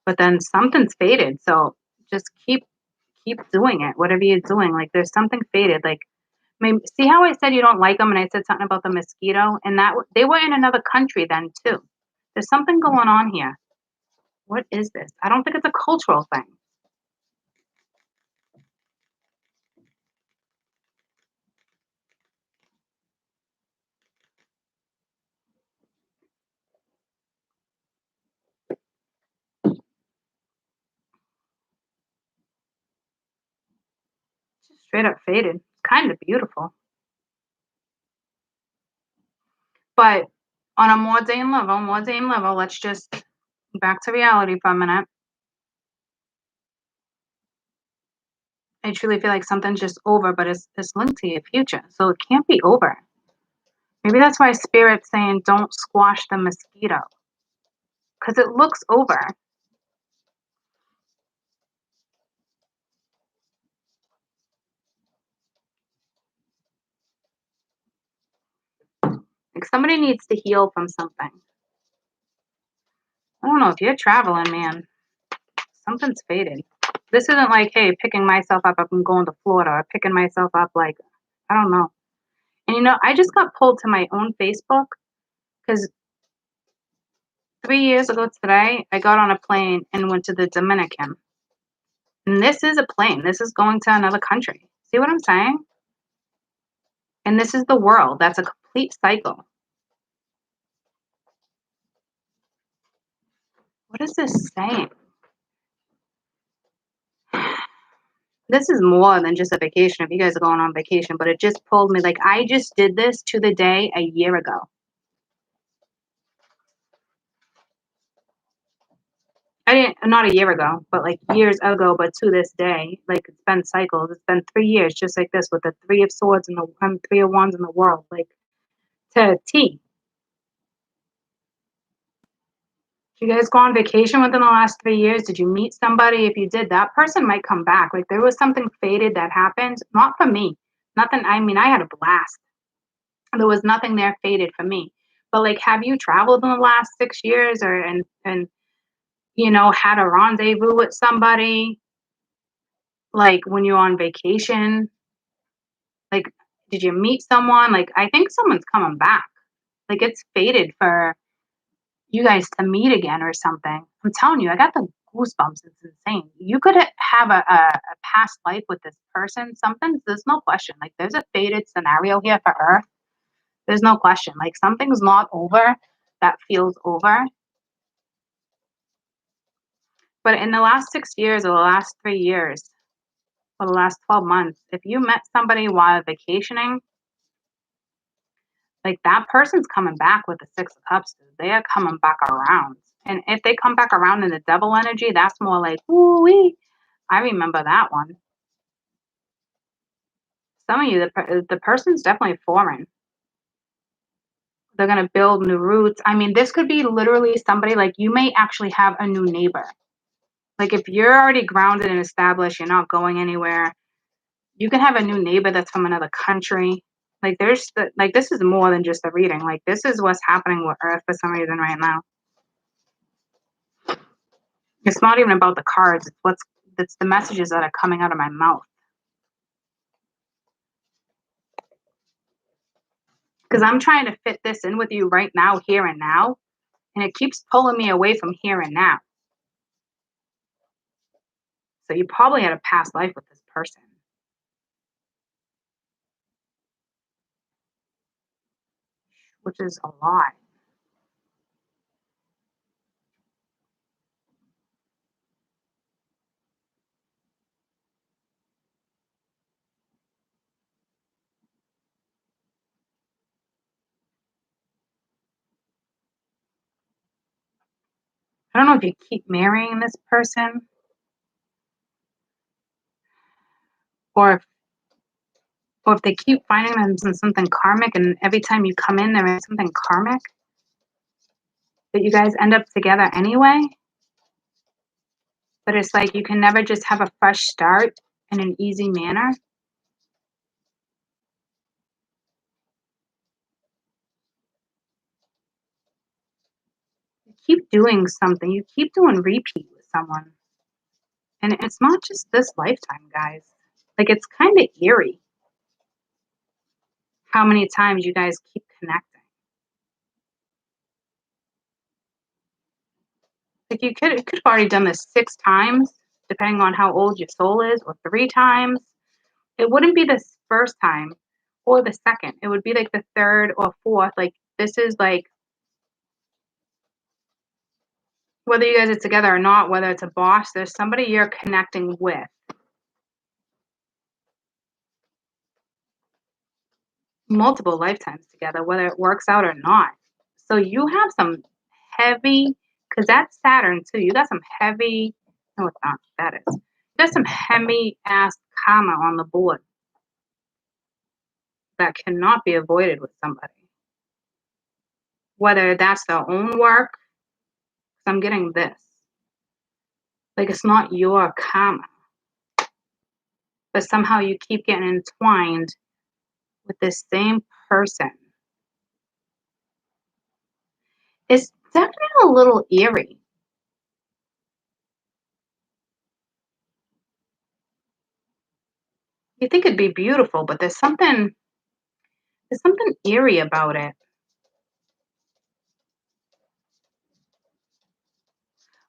But then something's faded. So just keep doing it. Whatever you're doing, like there's something faded. Like maybe see how I said you don't like them, and I said something about the mosquito, and that they were in another country then too. There's something going on here. What is this? I don't think it's a cultural thing. It's just straight up faded. Kind of beautiful. But on a more Dane level, let's just back to reality for a minute. I truly feel like something's just over, but it's linked to your future. So it can't be over. Maybe that's why Spirit's saying don't squash the mosquito. Because it looks over. Like somebody needs to heal from something. I don't know, if you're traveling, man, something's faded. This isn't like, hey, picking myself up and going to Florida, or picking myself up like, I don't know. And you know, I just got pulled to my own Facebook because 3 years ago today, I got on a plane and went to the Dominican. And this is a plane. This is going to another country. See what I'm saying? And this is the world. That's a complete cycle. What is this saying? This is more than just a vacation if you guys are going on vacation, but it just pulled me. Like, I just did this to the day a year ago. I didn't, not a year ago, but like years ago, but to this day, like it's been cycles. It's been 3 years just like this with the Three of Swords and the Three of Wands in the world, like to a T. Did you guys go on vacation within the last 3 years? Did you meet somebody? If you did, that person might come back. Like there was something fated that happened, not for me. Nothing, I mean, I had a blast. There was nothing there fated for me. But like, have you traveled in the last 6 years or and you know, had a rendezvous with somebody? Like when you're on vacation? Like, did you meet someone? Like, I think someone's coming back. Like it's fated for you guys to meet again or something. I'm telling you, I got the goosebumps. It's insane. You could have a past life with this person. Something, there's no question. Like, there's a fated scenario here for Earth. There's no question. Like, something's not over that feels over. But in the last 6 years or the last 3 years or the last 12 months, if you met somebody while vacationing, Like, that person's coming back with the Six of Cups. They are coming back around. And if they come back around in the devil energy, that's more like, ooh-wee. I remember that one. Some of you, the person's definitely foreign. They're going to build new roots. I mean, this could be literally somebody, like, you may actually have a new neighbor. Like, if you're already grounded and established, you're not going anywhere, you can have a new neighbor that's from another country. Like, this is more than just a reading. Like, this is what's happening with Earth for some reason right now. It's not even about the cards. It's the messages that are coming out of my mouth. Because I'm trying to fit this in with you right now, here and now. And it keeps pulling me away from here and now. So you probably had a past life with this person. Which is a lot. I don't know if you keep marrying this person. Or if they keep finding them in something karmic, and every time you come in, there is something karmic. But you guys end up together anyway. But it's like you can never just have a fresh start in an easy manner. You keep doing something. You keep doing repeat with someone. And it's not just this lifetime, guys. Like, it's kind of eerie how many times you guys keep connecting. Like, you could have already done this 6 times, depending on how old your soul is, or 3 times. It wouldn't be the first time or the second. It would be like the 3rd or 4th. Like, this is like, whether you guys are together or not, whether it's a boss, there's somebody you're connecting with. Multiple lifetimes together, whether it works out or not. So you have some heavy, because that's Saturn too. You got some heavy, no, it's not, that is. You got some heavy ass karma on the board that cannot be avoided with somebody. Whether that's their own work, because I'm getting this. Like, it's not your karma. But somehow you keep getting entwined with this same person. It's definitely a little eerie. You think it'd be beautiful, but there's something eerie about it.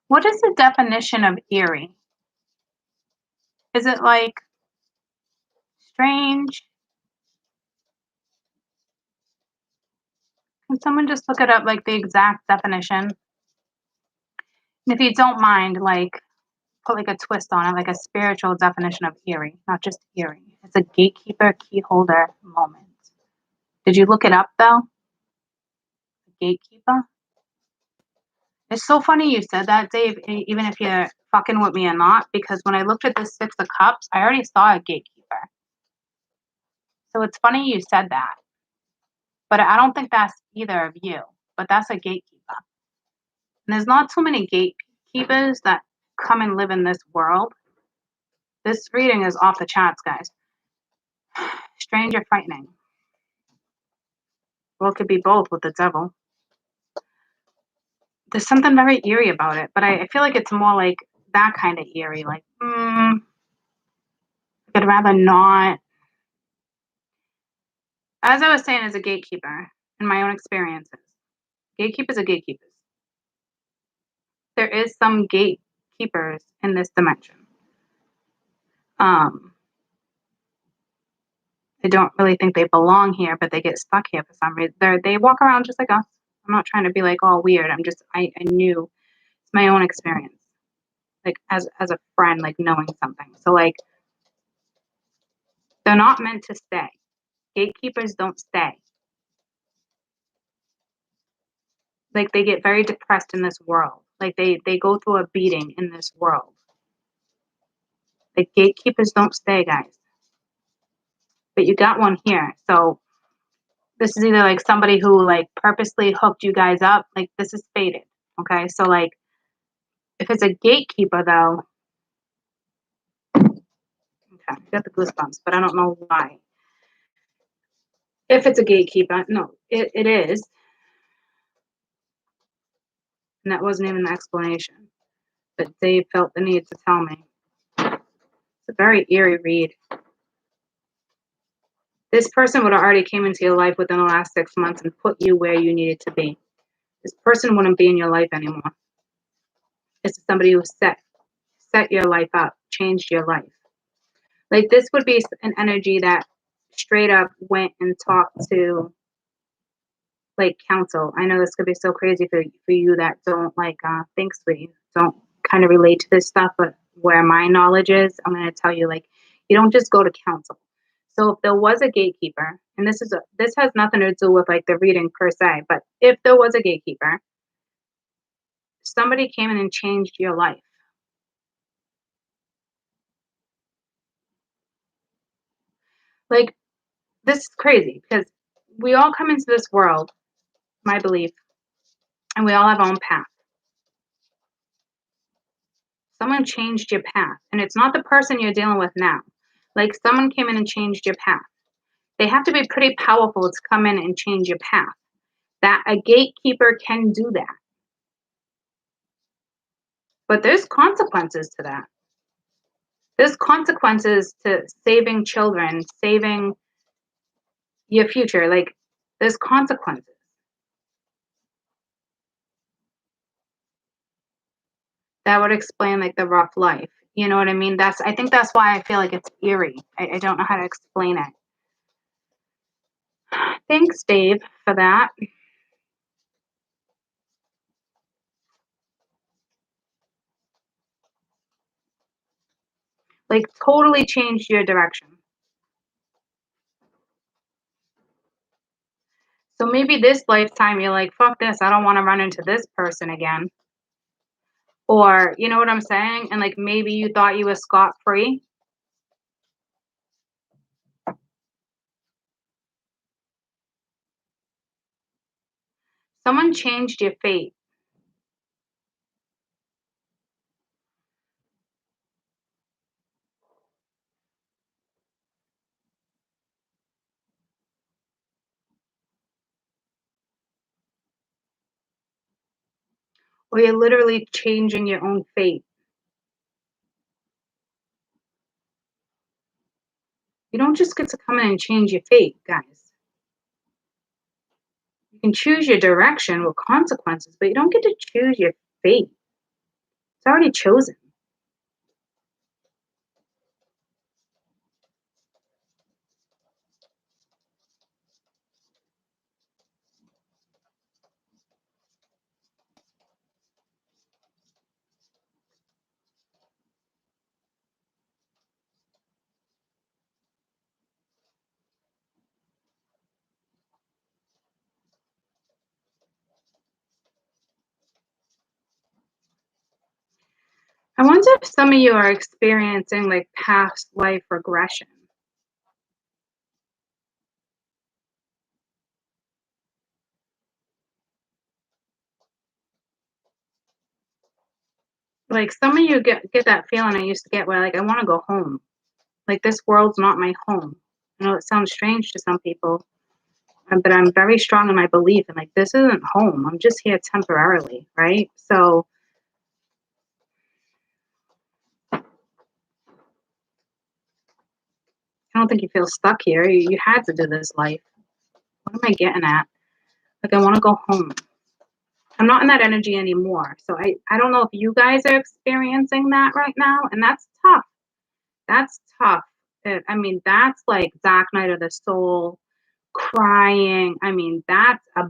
What is the definition of eerie? Is it like strange? Can someone just look it up, like the exact definition? And if you don't mind, like, put like a twist on it, like a spiritual definition of eerie, not just eerie. It's a gatekeeper, key holder moment. Did you look it up though? Gatekeeper? It's so funny you said that, Dave, even if you're fucking with me or not, because when I looked at the 6 of Cups, I already saw a gatekeeper. So it's funny you said that. But I don't think that's either of you, but that's a gatekeeper. And there's not too many gatekeepers that come and live in this world. This reading is off the charts, guys. Strange or frightening. Well, it could be both with the devil. There's something very eerie about it, but I feel like it's more like that kind of eerie. Like, I'd rather not. As I was saying, as a gatekeeper, in my own experiences, gatekeepers are gatekeepers. There is some gatekeepers in this dimension. I don't really think they belong here, but they get stuck here for some reason. They walk around just like us. I'm not trying to be like all weird. I knew it's my own experience. Like as a friend, like knowing something. So like they're not meant to stay. Gatekeepers don't stay. Like, they get very depressed in this world. Like, they go through a beating in this world. Like, gatekeepers don't stay, guys. But you got one here. So this is either, like, somebody who, like, purposely hooked you guys up. Like, this is fated, okay? So, like, if it's a gatekeeper, though, okay, I got the goosebumps, but I don't know why. If it's a gatekeeper, no, it is. And that wasn't even the explanation. But Dave felt the need to tell me. It's a very eerie read. This person would have already came into your life within the last 6 months and put you where you needed to be. This person wouldn't be in your life anymore. This is somebody who set your life up, changed your life. Like, this would be an energy that straight up went and talked to, like, counsel. I know this could be so crazy for you that don't, like, think sweet, don't kind of relate to this stuff, but where my knowledge is, I'm going to tell you, like, you don't just go to counsel. So if there was a gatekeeper, and this has nothing to do with, like, the reading per se, but if there was a gatekeeper, somebody came in and changed your life. Like, this is crazy because we all come into this world, my belief, and we all have our own path. Someone changed your path, and it's not the person you're dealing with now. Like, someone came in and changed your path. They have to be pretty powerful to come in and change your path. That a gatekeeper can do that. But there's consequences to that. There's consequences to saving children, saving your future. Like, there's consequences. That would explain, like, the rough life. You know what I mean? I think that's why I feel like it's eerie. I don't know how to explain it. Thanks, Dave, for that. Like, totally changed your direction. So maybe this lifetime you're like, fuck this, I don't want to run into this person again. Or, you know what I'm saying? And, like, maybe you thought you were scot-free. Someone changed your fate. Or you're literally changing your own fate. You don't just get to come in and change your fate, guys. You can choose your direction with consequences, but you don't get to choose your fate. It's already chosen. I wonder if some of you are experiencing, like, past life regression. Like, some of you get that feeling I used to get where, like, I wanna go home. Like, this world's not my home. I know it sounds strange to some people, but I'm very strong in my belief and, like, this isn't home. I'm just here temporarily, right? So I don't think you feel stuck here. You had to do this life. What am I getting at? Like, I wanna go home. I'm not in that energy anymore. So I don't know if you guys are experiencing that right now, and that's tough. That's tough. I mean, that's like dark night of the soul, crying. I mean, that's a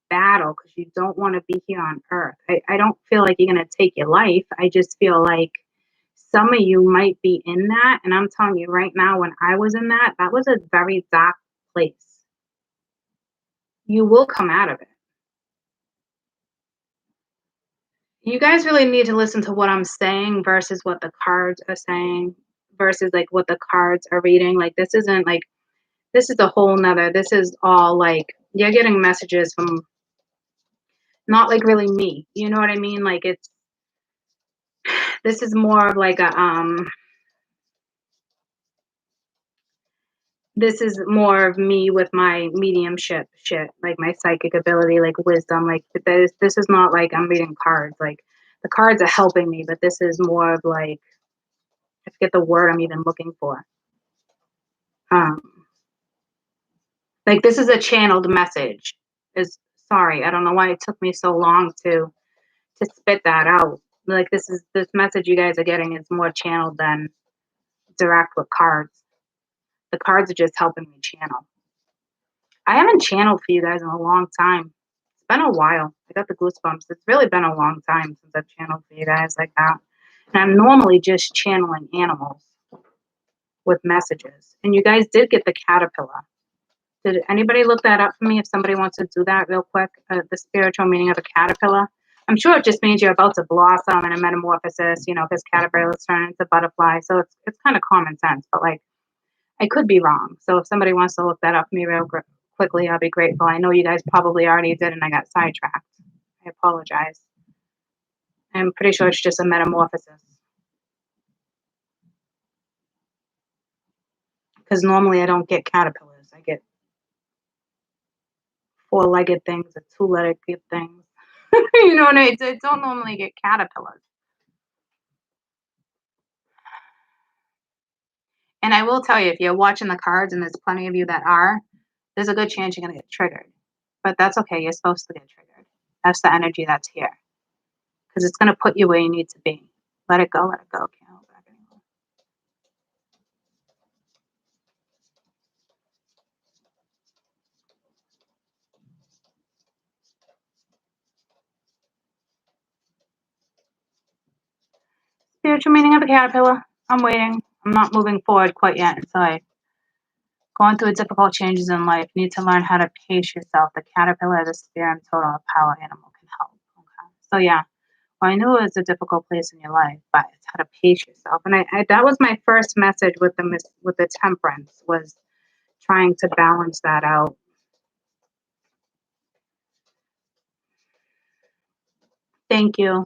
battle because you don't want to be here on earth. I don't feel like you're going to take your life. I just feel like some of you might be in that. And I'm telling you right now, when I was in that, that was a very dark place. You will come out of it. You guys really need to listen to what I'm saying versus what the cards are saying versus like what the cards are reading. Like this isn't like this is a whole nother. This is all like you're getting messages from not like really me. You know what I mean? Like it's this is more of like a this is more of me with my mediumship shit, like my psychic ability, like wisdom. Like this is not like I'm reading cards. Like the cards are helping me, but this is more of like I forget the word I'm even looking for. Um, like this is a channeled message. Is sorry, I don't know why it took me so long to spit that out. Like this message you guys are getting is more channeled than direct with cards. The cards are just helping me channel. I haven't channeled for you guys in a long time. It's been a while. I got the goosebumps. It's really been a long time since I've channeled for you guys like that. And I'm normally just channeling animals with messages. And you guys did get the caterpillar. Did anybody look that up for me? If somebody wants to do that real quick, the spiritual meaning of a caterpillar. I'm sure it just means you're about to blossom and a metamorphosis, you know, because caterpillars turn into butterflies. So it's kind of common sense, but like I could be wrong. So if somebody wants to look that up for me real quickly, I'll be grateful. I know you guys probably already did and I got sidetracked. I apologize. I'm pretty sure it's just a metamorphosis. Because normally I don't get caterpillars. I get four-legged things or two-legged things. You know what I mean? I don't normally get caterpillars. And I will tell you, if you're watching the cards, and there's plenty of you that are, there's a good chance you're going to get triggered. But that's okay. You're supposed to get triggered. That's the energy that's here. Because it's going to put you where you need to be. Let it go. Let it go. Can't hold back anymore. Spiritual meaning of a caterpillar. I'm waiting. I'm not moving forward quite yet until I going through difficult changes in life. You need to learn how to pace yourself. The caterpillar, the spirit, and total power animal can help. Okay. So yeah, well, I knew it was a difficult place in your life, but it's how to pace yourself. And I that was my first message with the temperance was trying to balance that out. Thank you.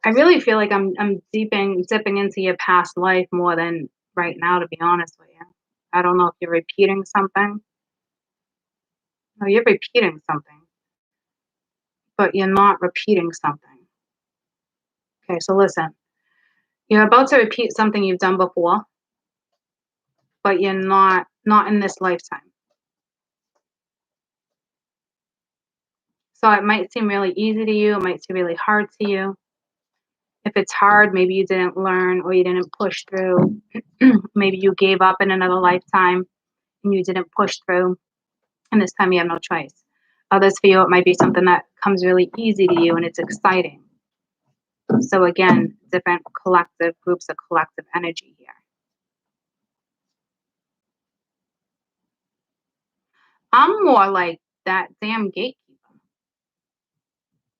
I really feel like I'm dipping into your past life more than right now, to be honest with you. I don't know if you're repeating something. No, you're repeating something, but you're not repeating something. Okay, so listen. You're about to repeat something you've done before, but you're not in this lifetime. So it might seem really easy to you, it might seem really hard to you. If it's hard, maybe you didn't learn or you didn't push through. Maybe you gave up in another lifetime and you didn't push through, and this time you have no choice. Others for you, it might be something that comes really easy to you and it's exciting. So again, different collective groups of collective energy here. I'm more like that damn gatekeeper.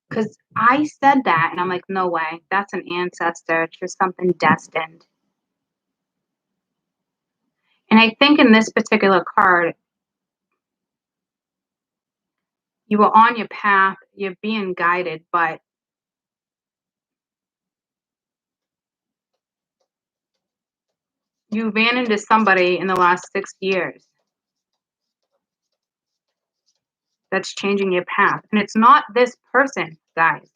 Because I said that and I'm like, no way, that's an ancestor. It's just something destined. And I think in this particular card, you were on your path, you're being guided, but you ran into somebody in the last 6 years that's changing your path. And it's not this person, guys.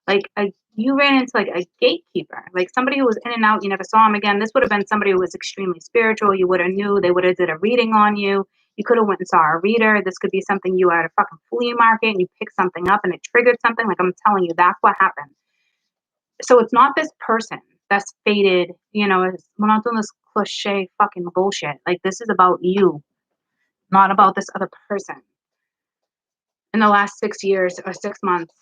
Like you ran into like a gatekeeper, like somebody who was in and out, you never saw him again. This would have been somebody who was extremely spiritual. You would have knew, they would have did a reading on you. You could have went and saw a reader. This could be something you were at a fucking flea market and you picked something up and it triggered something. Like I'm telling you, that's what happened. So it's not this person that's faded, you know, we're not doing this cliche fucking bullshit. Like this is about you, not about this other person. In the last 6 years or 6 months,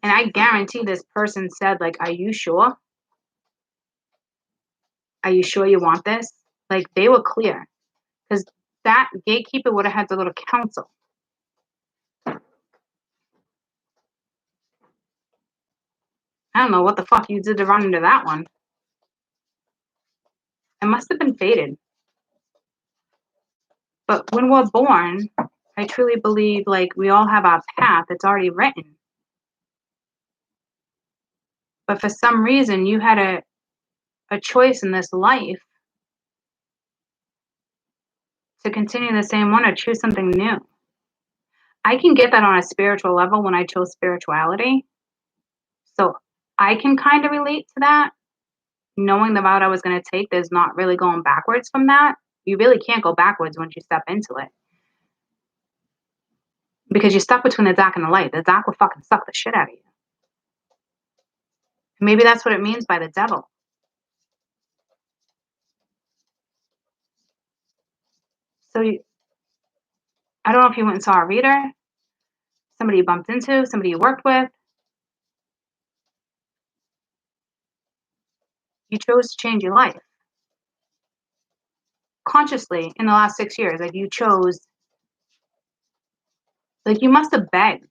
And I guarantee this person said, like, are you sure? Are you sure you want this? Like, they were clear. Because that gatekeeper would have had to go to council. I don't know what the fuck you did to run into that one. It must have been fated. But when we're born, I truly believe, like, we all have our path. It's already written. But for some reason, you had a choice in this life to continue the same one or choose something new. I can get that on a spiritual level when I chose spirituality. So I can kind of relate to that. Knowing the route I was going to take, there's not really going backwards from that. You really can't go backwards once you step into it. Because you're stuck between the dark and the light. The dark will fucking suck the shit out of you. Maybe that's what it means by the devil. So I don't know if you went and saw a reader, somebody you bumped into, somebody you worked with. You chose to change your life. Consciously in the last 6 years. Like, you chose, like, you must have begged.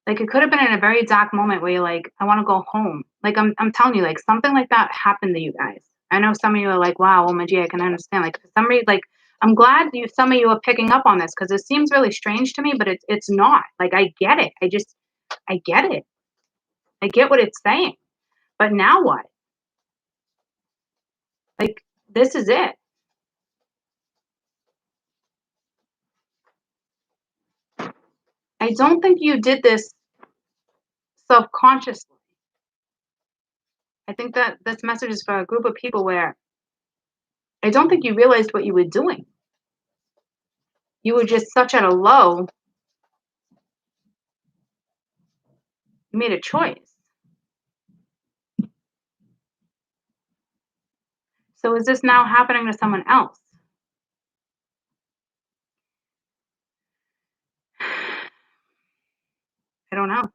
Like, it could have been in a very dark moment where you're like, I want to go home. Like, I'm telling you, like, something like that happened to you guys. I know some of you are like, wow, oh my gee, I can understand. Like, for some reason, like, I'm glad some of you are picking up on this, because it seems really strange to me, but it's not. Like, I get it. I get it. I get what it's saying. But now what? Like, this is it. I don't think you did this self-consciously. I think that this message is for a group of people where I don't think you realized what you were doing. You were just such at a low, you made a choice. So is this now happening to someone else? I don't know.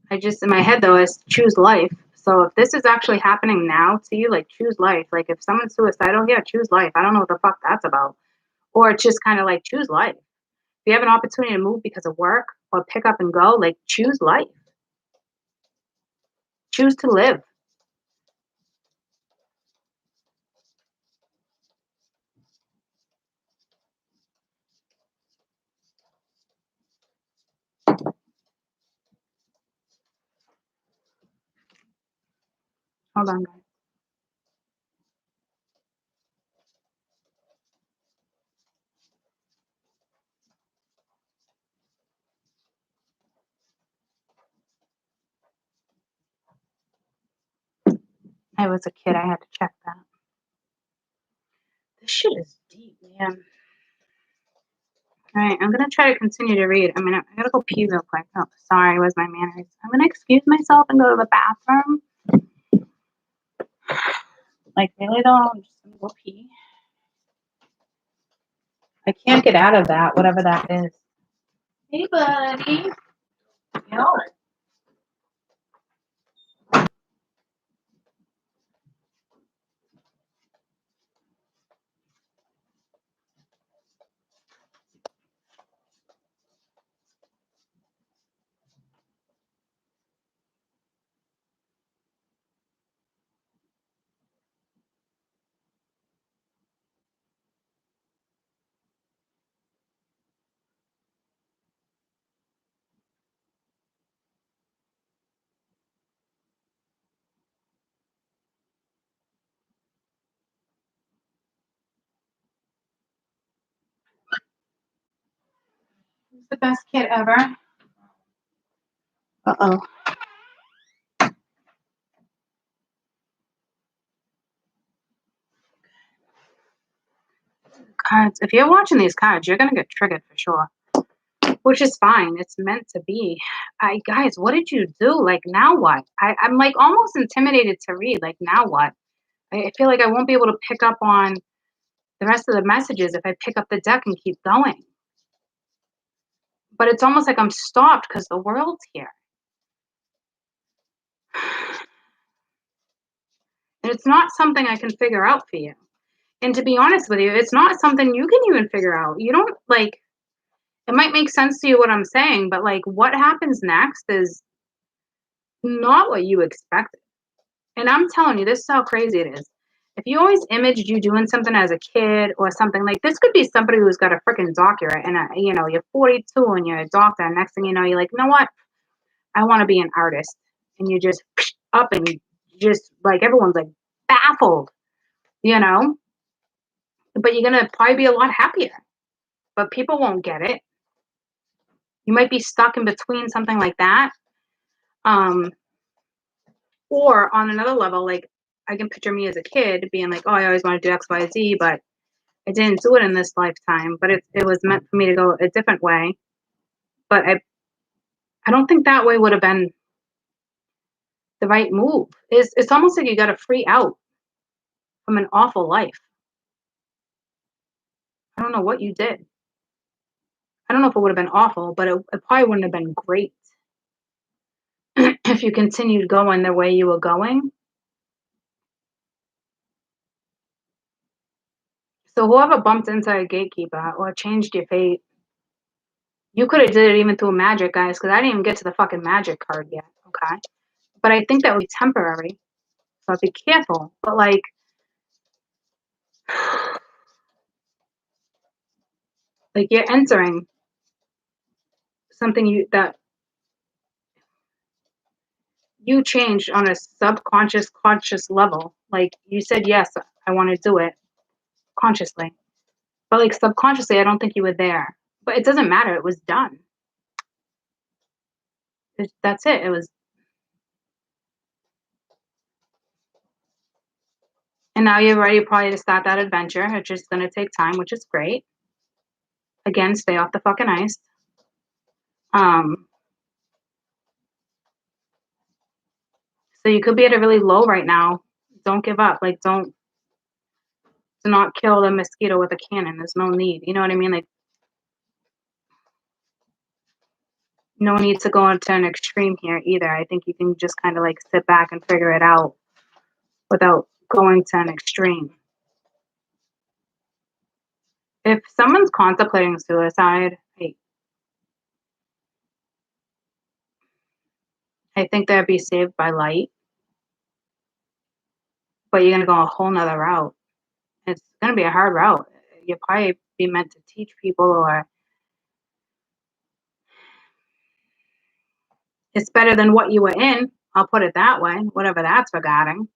I just, in my head though, is choose life. So if this is actually happening now to you, like, choose life. Like, if someone's suicidal, yeah, choose life. I don't know what the fuck that's about. Or it's just kind of like, choose life. If you have an opportunity to move because of work or pick up and go, like, choose life. Choose to live. Hold on, guys. I was a kid. I had to check that. This shit is deep, man. All right, I'm gonna try to continue to read. I mean, I gotta go pee real quick. Oh, sorry, where's my manners? I'm gonna excuse myself and go to the bathroom. Like, really though, I'm just gonna go pee. I can't get out of that, whatever that is. Hey, buddy. Yeah. He's the best kid ever. Uh-oh. Cards. If you're watching these cards, you're gonna get triggered for sure. Which is fine. It's meant to be. Guys, what did you do? Like, now what? I'm like almost intimidated to read. Like, now what? I feel like I won't be able to pick up on the rest of the messages if I pick up the deck and keep going. But it's almost like I'm stopped because the world's here. And it's not something I can figure out for you. And to be honest with you, it's not something you can even figure out. You don't, like, it might make sense to you what I'm saying, but, like, what happens next is not what you expected. And I'm telling you, this is how crazy it is. If you always imaged you doing something as a kid or something, like, this could be somebody who's got a freaking doctorate and, you know, you're 42 and you're a doctor, and next thing you know, you're like, you know what? I want to be an artist. And you just up and you just, like, everyone's, like, baffled, you know? But you're going to probably be a lot happier. But people won't get it. You might be stuck in between something like that. Or on another level, like, I can picture me as a kid being like, oh, I always want to do X, Y, Z, but I didn't do it in this lifetime. But it was meant for me to go a different way. But I don't think that way would have been the right move. It's almost like you got to free out from an awful life. I don't know what you did. I don't know if it would have been awful, but it probably wouldn't have been great if you continued going the way you were going. So whoever bumped into a gatekeeper or changed your fate, you could have did it even through magic, guys, because I didn't even get to the fucking magic card yet, okay? But I think that would be temporary, so be careful. But, like, you're entering something that you changed on a subconscious, conscious level. Like, you said, yes, I want to do it consciously. But, like, subconsciously, I don't think you were there. But it doesn't matter. It was done. That's it. It was. And now you're ready probably to start that adventure. It's just going to take time, which is great. Again, stay off the fucking ice. So you could be at a really low right now. Don't give up. Like, do not kill the mosquito with a cannon. There's no need. You know what I mean? Like, no need to go into an extreme here either. I think you can just kind of, like, sit back and figure it out without going to an extreme. If someone's contemplating suicide, I think they'd be saved by light. But you're going to go a whole nother route. It's going to be a hard route. You'll probably be meant to teach people, or it's better than what you were in. I'll put it that way, whatever that's regarding.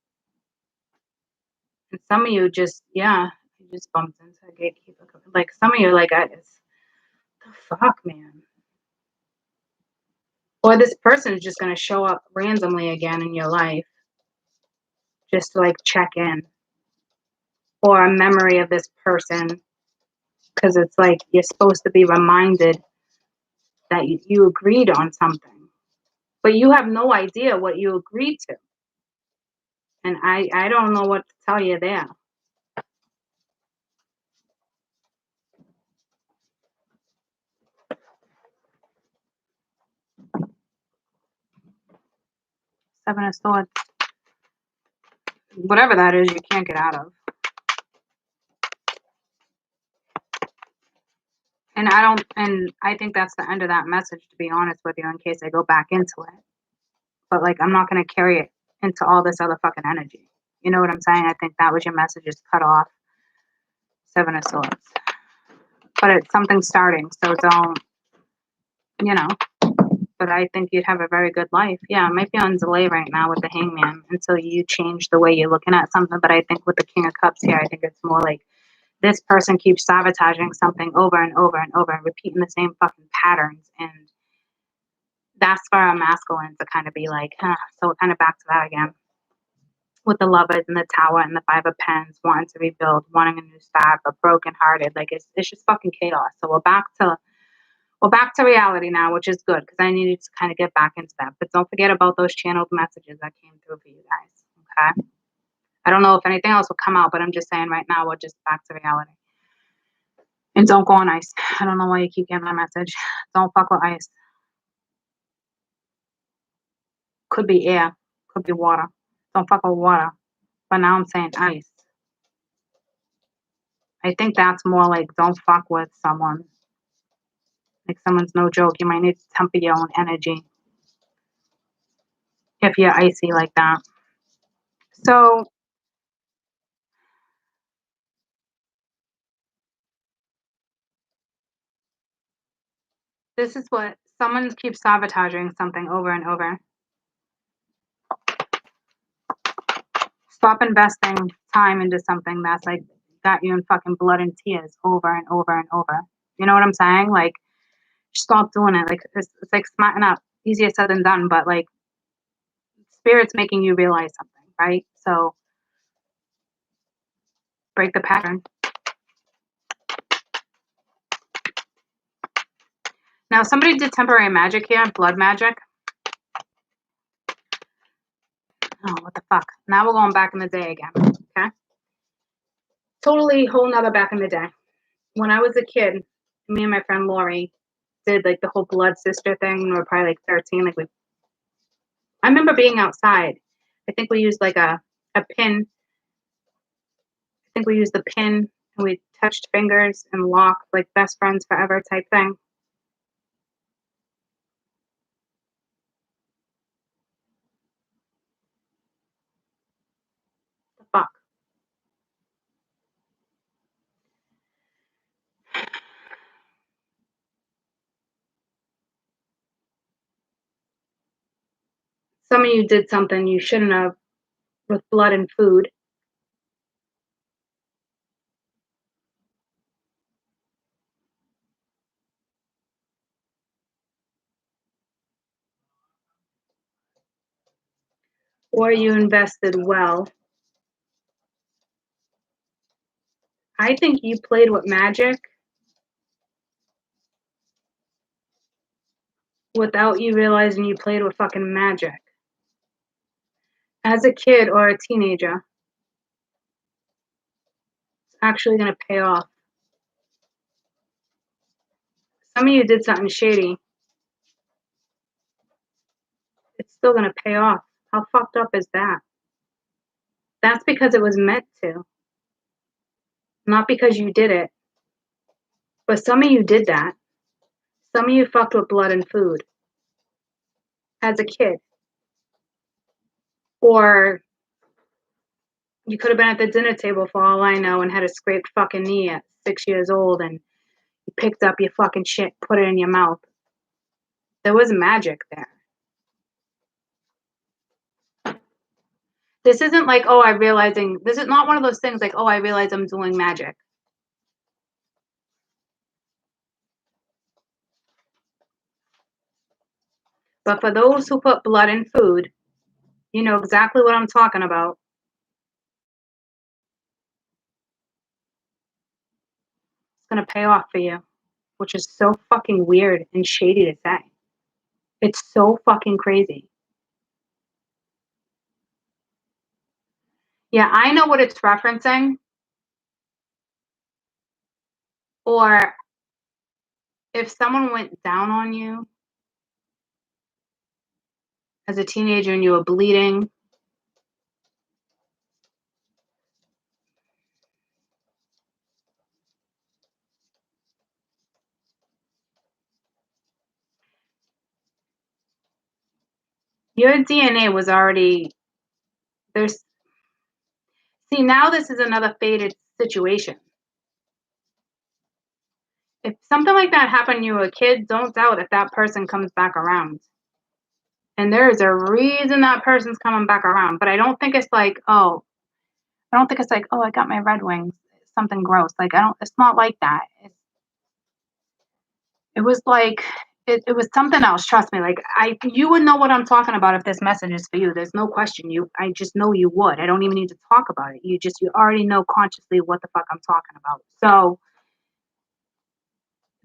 And some of you just, you just bumped into a gatekeeper. Like, some of you, like, it's the fuck, man. Or this person is just going to show up randomly again in your life just to, like, check in. Or a memory of this person, because it's like you're supposed to be reminded that you agreed on something. But you have no idea what you agreed to. And I don't know what to tell you there. Seven of Swords. Whatever that is, you can't get out of. And I think that's the end of that message, to be honest with you, in case I go back into it. But, like, I'm not going to carry it into all this other fucking energy. You know what I'm saying? I think that was your message, is cut off. Seven of Swords. But it's something starting, so don't, you know. But I think you'd have a very good life. Yeah, it might be on delay right now with the Hangman until you change the way you're looking at something. But I think with the King of Cups here, I think it's more like this person keeps sabotaging something over and over and over and repeating the same fucking patterns. And that's for a masculine to kind of be like, so we're kind of back to that again. With the Lovers and the Tower and the Five of Pens, wanting to rebuild, wanting a new start, but brokenhearted. Like, it's just fucking chaos. So we're back to reality now, which is good, because I needed to kind of get back into that. But don't forget about those channeled messages that came through for you guys. Okay. I don't know if anything else will come out, but I'm just saying right now we're just back to reality. And don't go on ice. I don't know why you keep getting that message. Don't fuck with ice. Could be air. Could be water. Don't fuck with water. But now I'm saying ice. I think that's more like don't fuck with someone. Like someone's no joke. You might need to temper your own energy if you're icy like that. So this is what someone keeps sabotaging something over and over. Stop investing time into something that's like got you in fucking blood and tears over and over and over. You know what I'm saying? Like, stop doing it. Like, it's like smarten up. Easier said than done, but like, spirit's making you realize something, right? So, break the pattern. Now, somebody did temporary magic here, blood magic. Oh, what the fuck? Now we're going back in the day again, okay? Totally whole nother back in the day. When I was a kid, me and my friend Lori did like the whole blood sister thing. We were probably like 13. Like I remember being outside. I think we used like a pin. I think we used the pin and we touched fingers and locked like best friends forever type thing. The fuck? Some of you did something you shouldn't have with blood and food. Or you invested well. I think you played with magic without you realizing you played with fucking magic. As a kid or a teenager, it's actually going to pay off. Some of you did something shady. It's still going to pay off. How fucked up is that? That's because it was meant to. Not because you did it. But some of you did that. Some of you fucked with blood and food as a kid. Or you could have been at the dinner table for all I know and had a scraped fucking knee at 6 years old and you picked up your fucking shit, put it in your mouth. There was magic there. This isn't like, oh, this is not one of those things like, oh, I realize I'm doing magic. But for those who put blood in food, you know exactly what I'm talking about. It's going to pay off for you, which is so fucking weird and shady to say. It's so fucking crazy. Yeah, I know what it's referencing. Or if someone went down on you as a teenager and you were bleeding, your DNA was already there's. See, now this is another fated situation. If something like that happened when you were a kid, don't doubt if that person comes back around. And there is a reason that person's coming back around. But I don't think it's like, oh, I got my Red Wings. Something gross. Like, it's not like that. It was like, it was something else. Trust me. Like, you would know what I'm talking about if this message is for you. There's no question. I just know you would. I don't even need to talk about it. You already know consciously what the fuck I'm talking about. So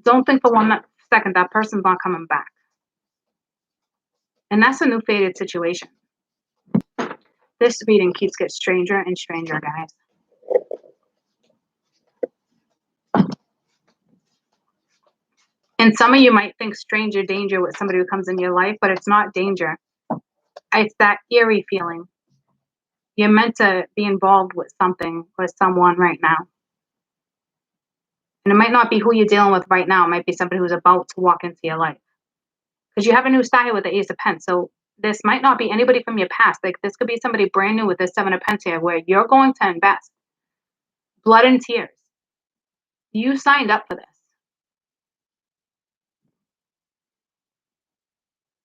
don't think for one second that person's not coming back. And that's a new fated situation. This reading keeps getting stranger and stranger, guys. And some of you might think stranger danger with somebody who comes in your life, but it's not danger. It's that eerie feeling. You're meant to be involved with something or someone right now. And it might not be who you're dealing with right now. It might be somebody who's about to walk into your life. Because you have a new star here with the Ace of Pents. So this might not be anybody from your past. Like this could be somebody brand new with the Seven of Pents here where you're going to invest blood and tears. You signed up for this.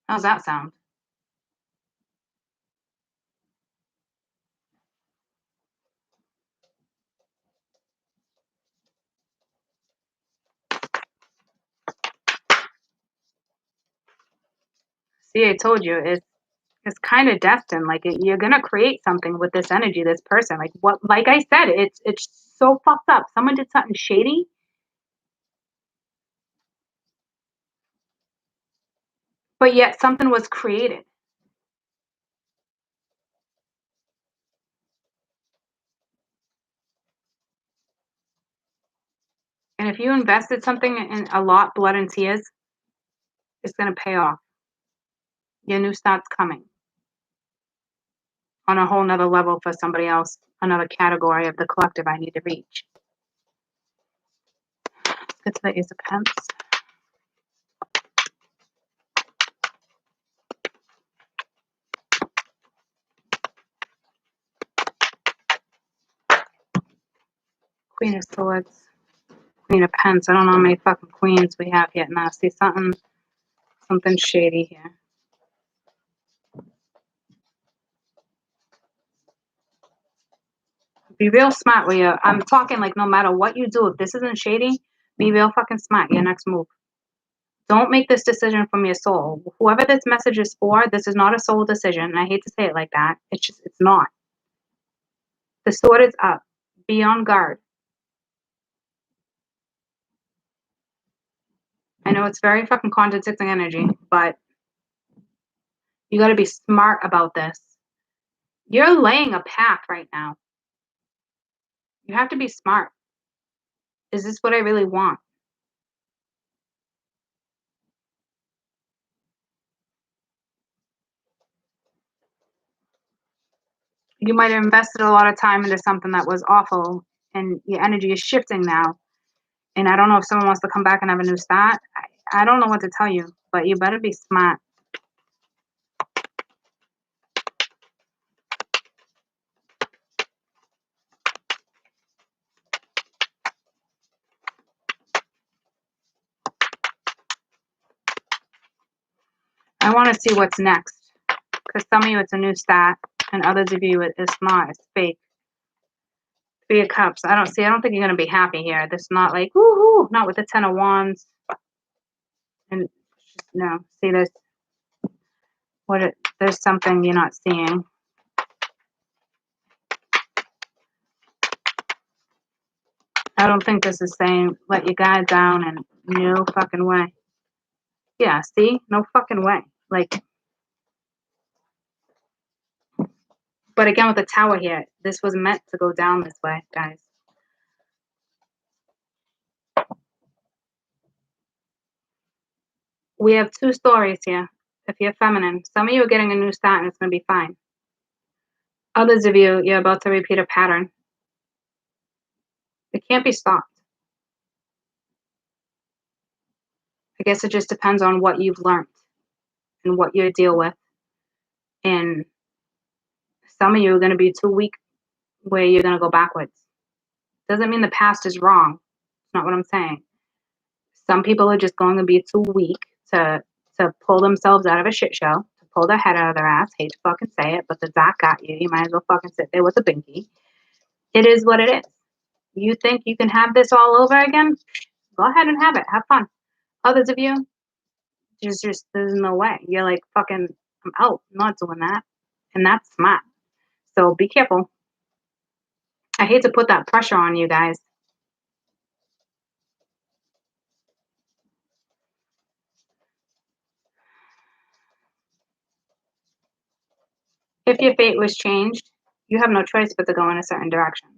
How's that sound? See, I told you, it's kind of destined. Like you're gonna create something with this energy, this person. Like what? Like I said, it's so fucked up. Someone did something shady, but yet something was created. And if you invested something in a lot, blood and tears, it's gonna pay off. Your new start's coming on a whole nother level for somebody else, another category of the collective I need to reach. Let's get to the Ace of Pents. Queen of Swords. Queen of Pents. I don't know how many fucking queens we have yet now. See something shady here. Be real smart with you. I'm talking like no matter what you do, if this isn't shady, be real fucking smart. Your next move. Don't make this decision from your soul. Whoever this message is for, this is not a soul decision. And I hate to say it like that. It's not. The sword is up. Be on guard. I know it's very fucking contradicting energy, but you got to be smart about this. You're laying a path right now. You have to be smart. Is this what I really want? You might have invested a lot of time into something that was awful, and your energy is shifting now. And I don't know if someone wants to come back and have a new start. I don't know what to tell you, but you better be smart. I want to see what's next. Because some of you, it's a new start, and others of you, it's not. It's fake. Three of Cups. I don't think you're going to be happy here. This is not like, woohoo, not with the Ten of Wands. And no, see, there's something you're not seeing. I don't think this is saying let your guard down and no fucking way. Yeah, see? No fucking way. Like, but again, with the Tower here, this was meant to go down this way, guys. We have two stories here. If you're feminine, some of you are getting a new start and it's going to be fine. Others of you, you're about to repeat a pattern. It can't be stopped. I guess it just depends on what you've learned and what you deal with. And some of you are going to be too weak where you're going to go backwards. Doesn't mean the past is wrong. It's not what I'm saying. Some people are just going to be too weak to pull themselves out of a shit show, to pull their head out of their ass. Hate to fucking say it, but the Zach got you. You might as well fucking sit there with a binky. It is what it is. You think you can have this all over again? Go ahead and have it. Have fun. Others of you, there's no way. You're like, fucking, I'm out. I'm not doing that. And that's smart. So be careful. I hate to put that pressure on you guys. If your fate was changed, you have no choice but to go in a certain direction.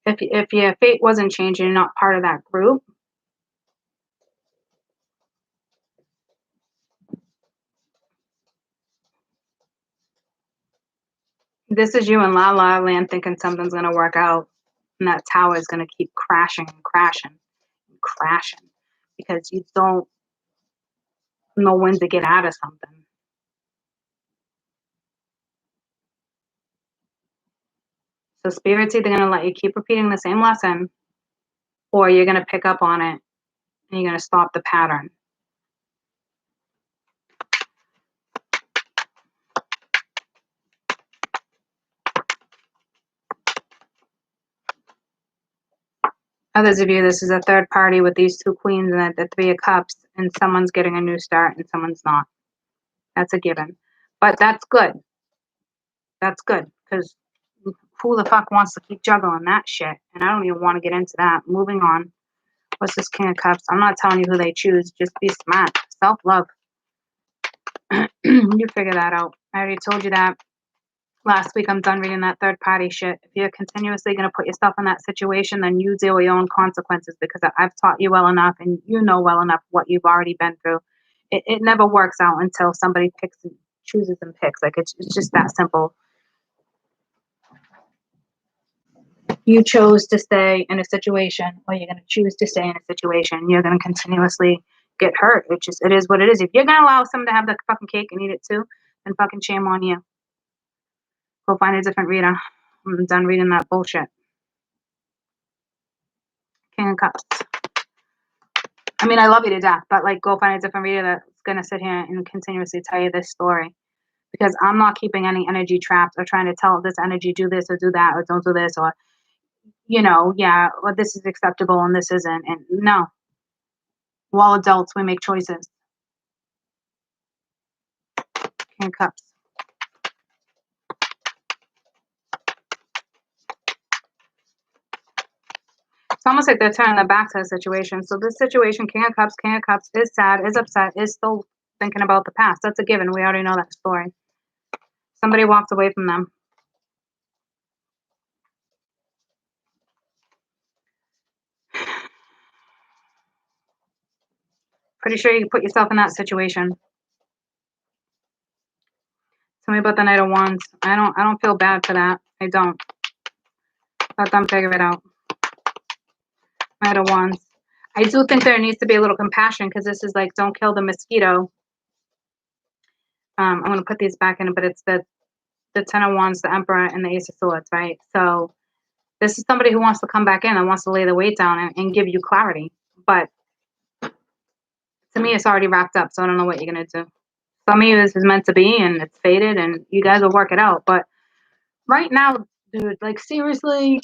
If your fate wasn't changed and you're not part of that group, This is you in La La Land thinking something's going to work out. And that tower is going to keep crashing and crashing and crashing. Because you don't know when to get out of something. So Spirit's either going to let you keep repeating the same lesson, or you're going to pick up on it and you're going to stop the pattern. Others of you, this is a third party with these two queens and the Three of Cups, and someone's getting a new start and someone's not. That's a given. But that's good. That's good, because who the fuck wants to keep juggling that shit? And I don't even want to get into that. Moving on. What's this King of Cups? I'm not telling you who they choose. Just be smart. Self-love. You figure that out. I already told you that last week. I'm done reading that third party shit. If you're continuously going to put yourself in that situation, then you deal with your own consequences, because I've taught you well enough and you know well enough what you've already been through. It never works out until somebody picks and chooses and picks. Like, it's just that simple. You chose to stay in a situation, or you're going to choose to stay in a situation. You're going to continuously get hurt. It is what it is. If you're going to allow someone to have the fucking cake and eat it too, then fucking shame on you. Go find a different reader. I'm done reading that bullshit. King of Cups. I mean, I love you to death, but like, go find a different reader that's going to sit here and continuously tell you this story. Because I'm not keeping any energy trapped or trying to tell this energy do this or do that or don't do this, or, you know, yeah, well, this is acceptable and this isn't. And no. We're all adults. We make choices. King of Cups. It's almost like they're turning their back to the situation. So this situation, King of Cups, is sad, is upset, is still thinking about the past. That's a given. We already know that story. Somebody walked away from them. Pretty sure you put yourself in that situation. Tell me about the Knight of Wands. I don't feel bad for that. I don't. Let them figure it out. Knight of Wands. I do think there needs to be a little compassion, because this is like, don't kill the mosquito. I'm going to put these back in, but it's the Ten of Wands, the Emperor, and the Ace of Swords, right? So this is somebody who wants to come back in and wants to lay the weight down and give you clarity. But to me, it's already wrapped up, so I don't know what you're going to do. Some of you, this is meant to be, and it's fated, and you guys will work it out. But right now, dude, like, seriously,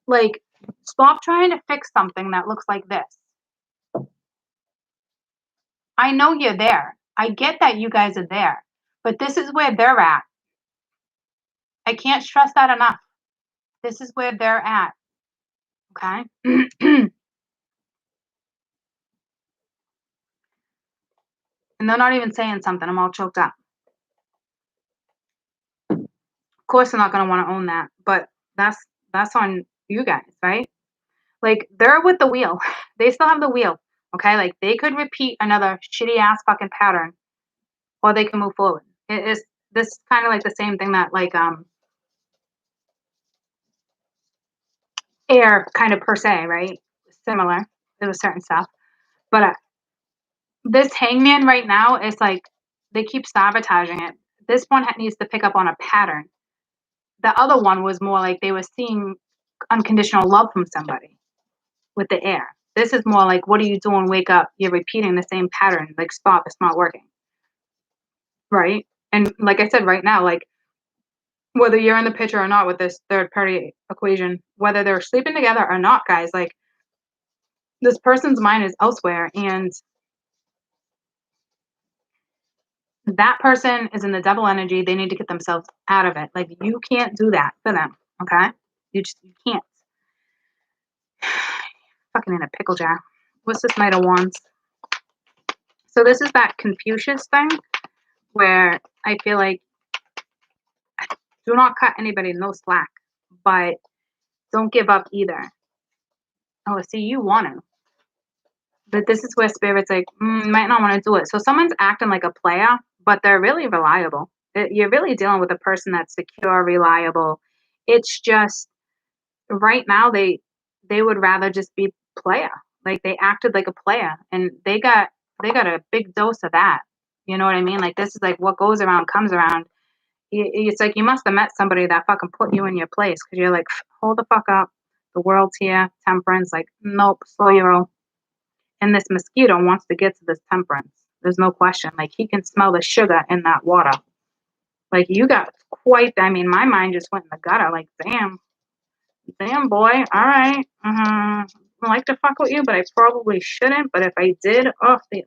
like, stop trying to fix something that looks like this. I know you're there. I get that you guys are there. But this is where they're at. I can't stress that enough. This is where they're at. Okay? And they're not even saying something. I'm all choked up. Of course, they're not going to want to own that. But that's on you guys, right? Like, they're with the wheel. They still have the wheel. Okay? Like, they could repeat another shitty-ass fucking pattern, or they can move forward. This is kind of like the same thing that, like, air kind of per se, right? Similar. There was certain stuff. But this hangman right now is like, they keep sabotaging it. This one needs to pick up on a pattern. The other one was more like they were seeing unconditional love from somebody with the air. This is more like, what are you doing? Wake up. You're repeating the same pattern. Like, stop. It's not working. Right? And like I said, right now, like, whether you're in the picture or not with this third party equation, whether they're sleeping together or not, guys, like, this person's mind is elsewhere, and that person is in the double energy. They need to get themselves out of it. Like, you can't do that for them. Okay? You can't. Fucking in a pickle jar. What's this Knight of Wands? So this is that Confucius thing where I feel like, do not cut anybody no slack, but don't give up either. Oh, see, you want to. But this is where Spirit's like, might not want to do it. So someone's acting like a player, but they're really reliable. You're really dealing with a person that's secure, reliable. It's just right now they would rather just be player. Like they acted like a player, and they got a big dose of that. You know what I mean? Like this is like what goes around comes around. It's like you must have met somebody that fucking put you in your place because you're like, hold the fuck up. The world's here. Temperance. Like, nope, slow your roll. And this mosquito wants to get to this temperance. There's no question. Like he can smell the sugar in that water. Like you got quite. I mean, my mind just went in the gutter. Like, damn boy. All right. I like to fuck with you, but I probably shouldn't. But if I did,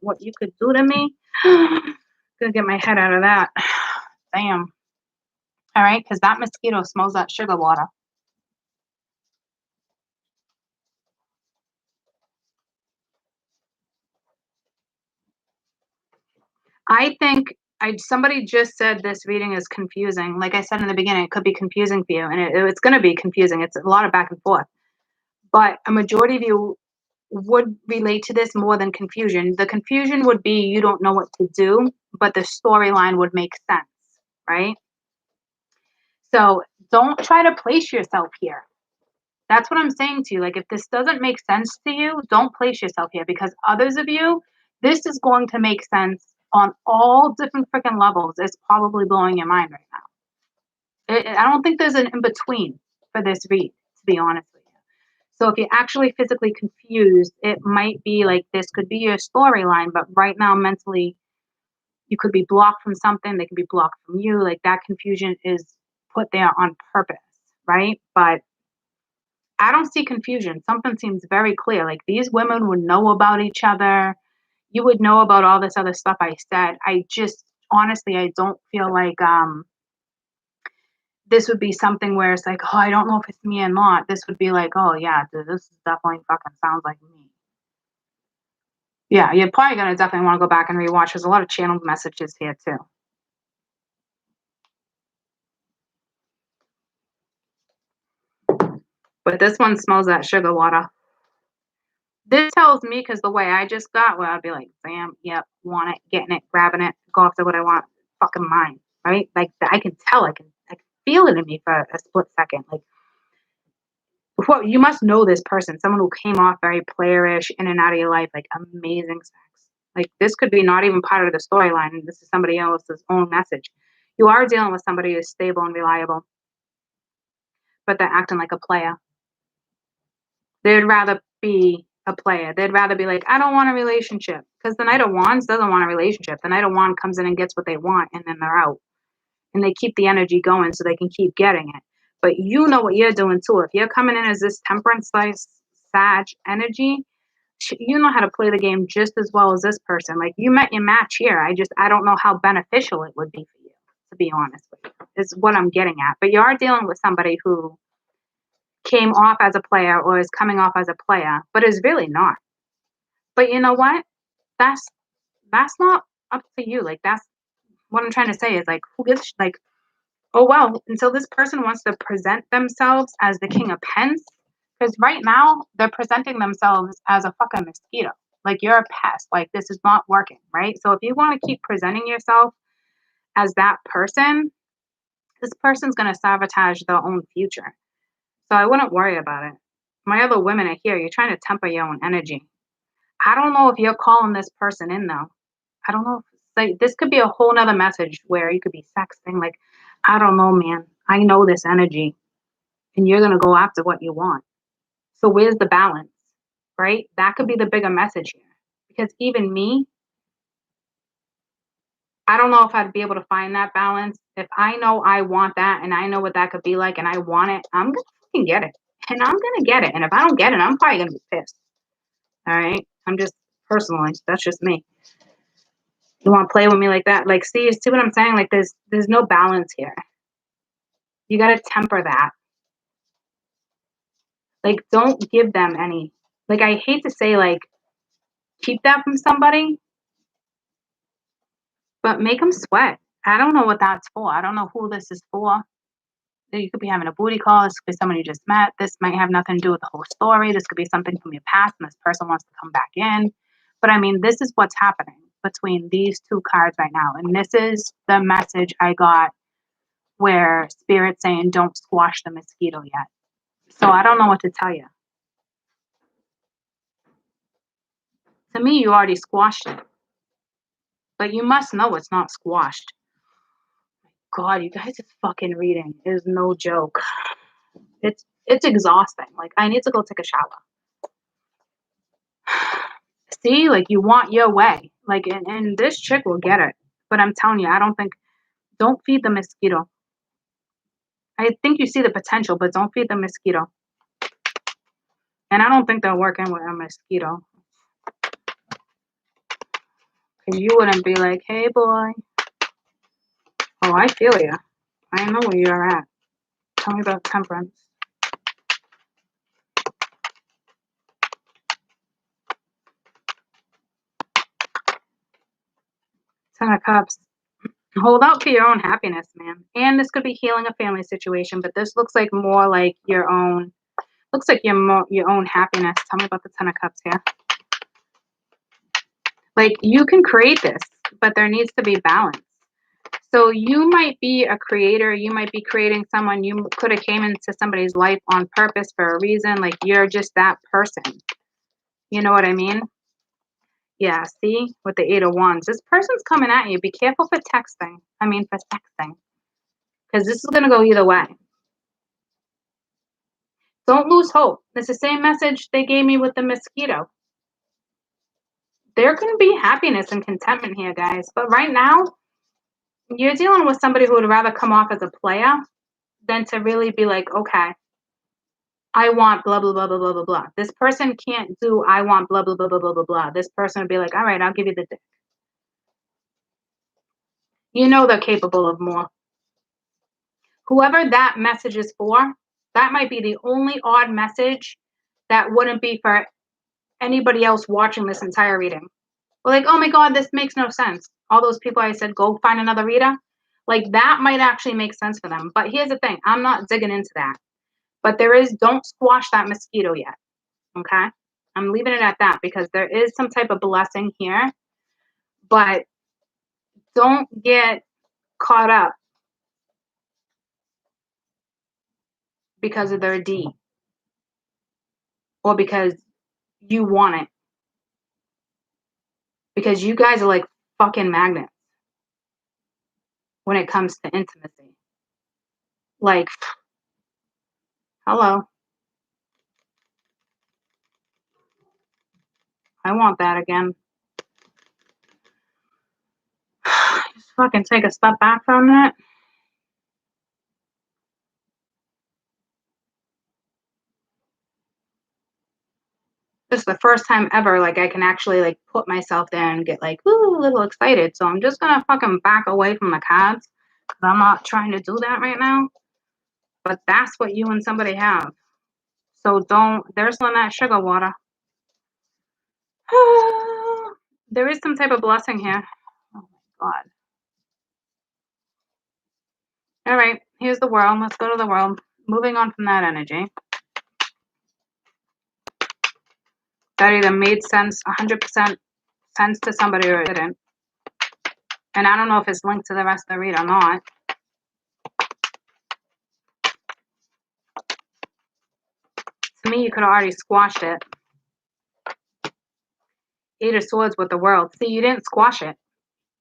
what you could do to me, gonna get my head out of that. Damn. All right, because that mosquito smells that sugar water. I think somebody just said this reading is confusing. Like I said in the beginning, it could be confusing for you, and it's going to be confusing. It's a lot of back and forth. But a majority of you would relate to this more than confusion. The confusion would be you don't know what to do, but the storyline would make sense, right? So don't try to place yourself here. That's what I'm saying to you. Like, if this doesn't make sense to you, don't place yourself here because others of you, this is going to make sense on all different freaking levels. It's probably blowing your mind right now. I don't think there's an in between for this read, to be honest with you. So if you're actually physically confused, it might be like this could be your storyline, but right now mentally, you could be blocked from something. They could be blocked from you. Like that confusion is put there on purpose, right? But I don't see confusion. Something seems very clear. Like these women would know about each other. You would know about all this other stuff I said. I just honestly I don't feel like this would be something where it's like, oh, I don't know if it's me or not. This would be like, oh yeah, dude, this is definitely fucking sounds like me. Yeah, you're probably gonna definitely want to go back and rewatch. There's a lot of channeled messages here too. But this one smells that sugar water. This tells me because the way I just got, where I'd be like, bam, yep, want it, getting it, grabbing it, go after what I want, fucking mine, right? Like I can tell, I can feel it in me for a split second. Like, what you must know this person, someone who came off very playerish in and out of your life, like amazing sex. Like this could be not even part of the storyline, and this is somebody else's own message. You are dealing with somebody who's stable and reliable, but they're acting like a player. They'd rather be a player. They'd rather be like, I don't want a relationship. Because the Knight of Wands doesn't want a relationship. The Knight of Wands comes in and gets what they want, and then they're out. And they keep the energy going so they can keep getting it. But you know what you're doing too. If you're coming in as this temperance Sag energy, you know how to play the game just as well as this person. Like you met your match here. I don't know how beneficial it would be for you, to be honest with you, is what I'm getting at. But you are dealing with somebody who came off as a player or is coming off as a player, but is really not. But you know what? That's that's not up to you. Like that's what I'm trying to say is like who gives like, oh well, until this person wants to present themselves as the king of pens, because right now they're presenting themselves as a fucking mosquito. Like you're a pest. Like this is not working, right? So if you want to keep presenting yourself as that person, this person's gonna sabotage their own future. So I wouldn't worry about it. My other women are here. You're trying to temper your own energy. I don't know if you're calling this person in though. I don't know. Like this could be a whole nother message where you could be sexting. Like, I don't know, man. I know this energy, and you're gonna go after what you want. So where's the balance, right? That could be the bigger message here. Because even me, I don't know if I'd be able to find that balance. If I know I want that and I know what that could be like and I want it, I'm gonna fucking get it. And I'm gonna get it. And if I don't get it, I'm probably gonna be pissed. All right. I'm just personally, that's just me. You want to play with me like that? Like, see what I'm saying? Like, there's no balance here. You got to temper that. Like, don't give them any. Like, I hate to say like, keep that from somebody, but make them sweat. I don't know what that's for. I don't know who this is for. You could be having a booty call. This could be someone you just met. This might have nothing to do with the whole story. This could be something from your past, and this person wants to come back in. But I mean, this is what's happening. between these two cards right now. And this is the message I got where Spirit's saying don't squash the mosquito yet. So I don't know what to tell you. To me, you already squashed it. But you must know it's not squashed. God, you guys' fucking reading is no joke. It's exhausting. Like, I need to go take a shower. See, like, you want your way. Like, and this chick will get it. But I'm telling you, don't feed the mosquito. I think you see the potential, but don't feed the mosquito. And I don't think they're working with a mosquito. Because you wouldn't be like, hey, boy. Oh, I feel you. I know where you're at. Tell me about temperance. Ten of Cups. Hold out for your own happiness, man. And this could be healing a family situation, but this looks like more like your own. Looks like your own happiness. Tell me about the Ten of Cups here. Like, you can create this, but there needs to be balance. So you might be a creator. You might be creating someone. You could have came into somebody's life on purpose for a reason. Like, you're just that person. You know what I mean? Yeah, see? With the Eight of Wands. This person's coming at you. Be careful for texting. For sexting. Because this is going to go either way. Don't lose hope. It's the same message they gave me with the mosquito. There can be happiness and contentment here, guys. But right now, you're dealing with somebody who would rather come off as a player than to really be like, okay, I want blah, blah, blah, blah, blah, blah, blah. This person can't do I want blah, blah, blah, blah, blah, blah, blah. This person would be like, all right, I'll give you the dick. You know they're capable of more. Whoever that message is for, that might be the only odd message that wouldn't be for anybody else watching this entire reading. We're like, oh my God, this makes no sense. All those people I said, go find another reader. Like, that might actually make sense for them. But here's the thing. I'm not digging into that. But don't squash that mosquito yet. Okay? I'm leaving it at that because there is some type of blessing here. But don't get caught up because of their D. Or because you want it. Because you guys are like fucking magnets when it comes to intimacy. Like, hello. I want that again. Just fucking take a step back for a minute. This is the first time ever, like, I can actually, like, put myself there and get, like, ooh, a little excited. So I'm just gonna fucking back away from the cards because I'm not trying to do that right now. But that's what you and somebody have. So there's some of that sugar water. There is some type of blessing here. Oh my God. All right, here's the world. Let's go to the world. Moving on from that energy. That either made sense, 100% sense to somebody or it didn't. And I don't know if it's linked to the rest of the read or not. To me, you could have already squashed it. Eight of Swords with the World. See, you didn't squash it.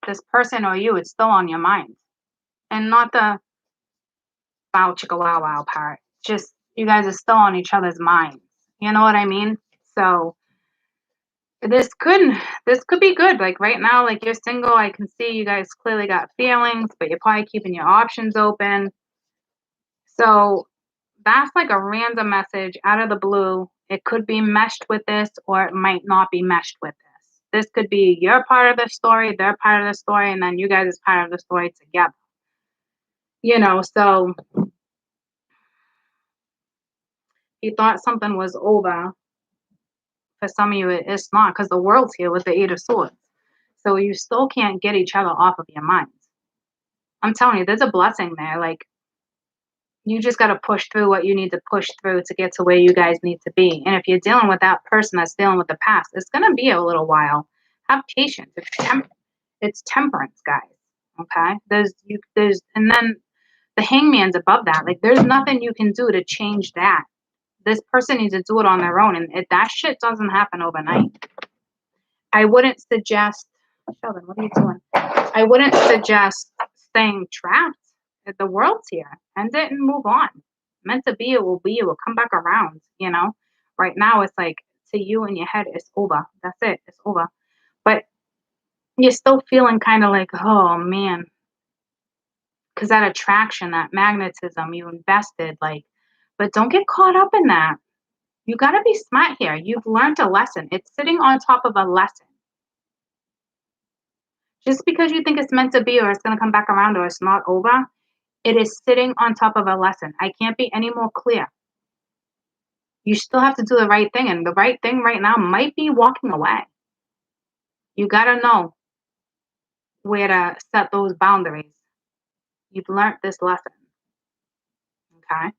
This person or you, it's still on your mind. And not the bow chicka wow wow part. Just, you guys are still on each other's minds. You know what I mean? So, this could be good. Like, right now, like, you're single. I can see you guys clearly got feelings, but you're probably keeping your options open. So, that's like a random message out of the blue. It could be meshed with this, or it might not be meshed with this. This could be your part of the story, their part of the story, and then you guys is part of the story together. You know, so you thought something was over. For some of you, it's not, because the world's here with the Eight of Swords. So you still can't get each other off of your minds. I'm telling you, there's a blessing there. Like, you just got to push through what you need to push through to get to where you guys need to be. And if you're dealing with that person that's dealing with the past, it's going to be a little while. Have patience. It's temperance, guys. Okay? And then the hangman's above that. Like, there's nothing you can do to change that. This person needs to do it on their own, and that shit doesn't happen overnight. I wouldn't suggest, Sheldon, what are you doing? I wouldn't suggest staying trapped. The world's here. End it and move on. Meant to be, it will be. It will come back around, you know? Right now, it's like, to you in your head, it's over. That's it. It's over. But you're still feeling kind of like, oh, man. Because that attraction, that magnetism, you invested, like, but don't get caught up in that. You got to be smart here. You've learned a lesson. It's sitting on top of a lesson. Just because you think it's meant to be or it's going to come back around or it's not over, it is sitting on top of a lesson. I can't be any more clear. You still have to do the right thing, and the right thing right now might be walking away. You got to know where to set those boundaries. You've learned this lesson. Okay?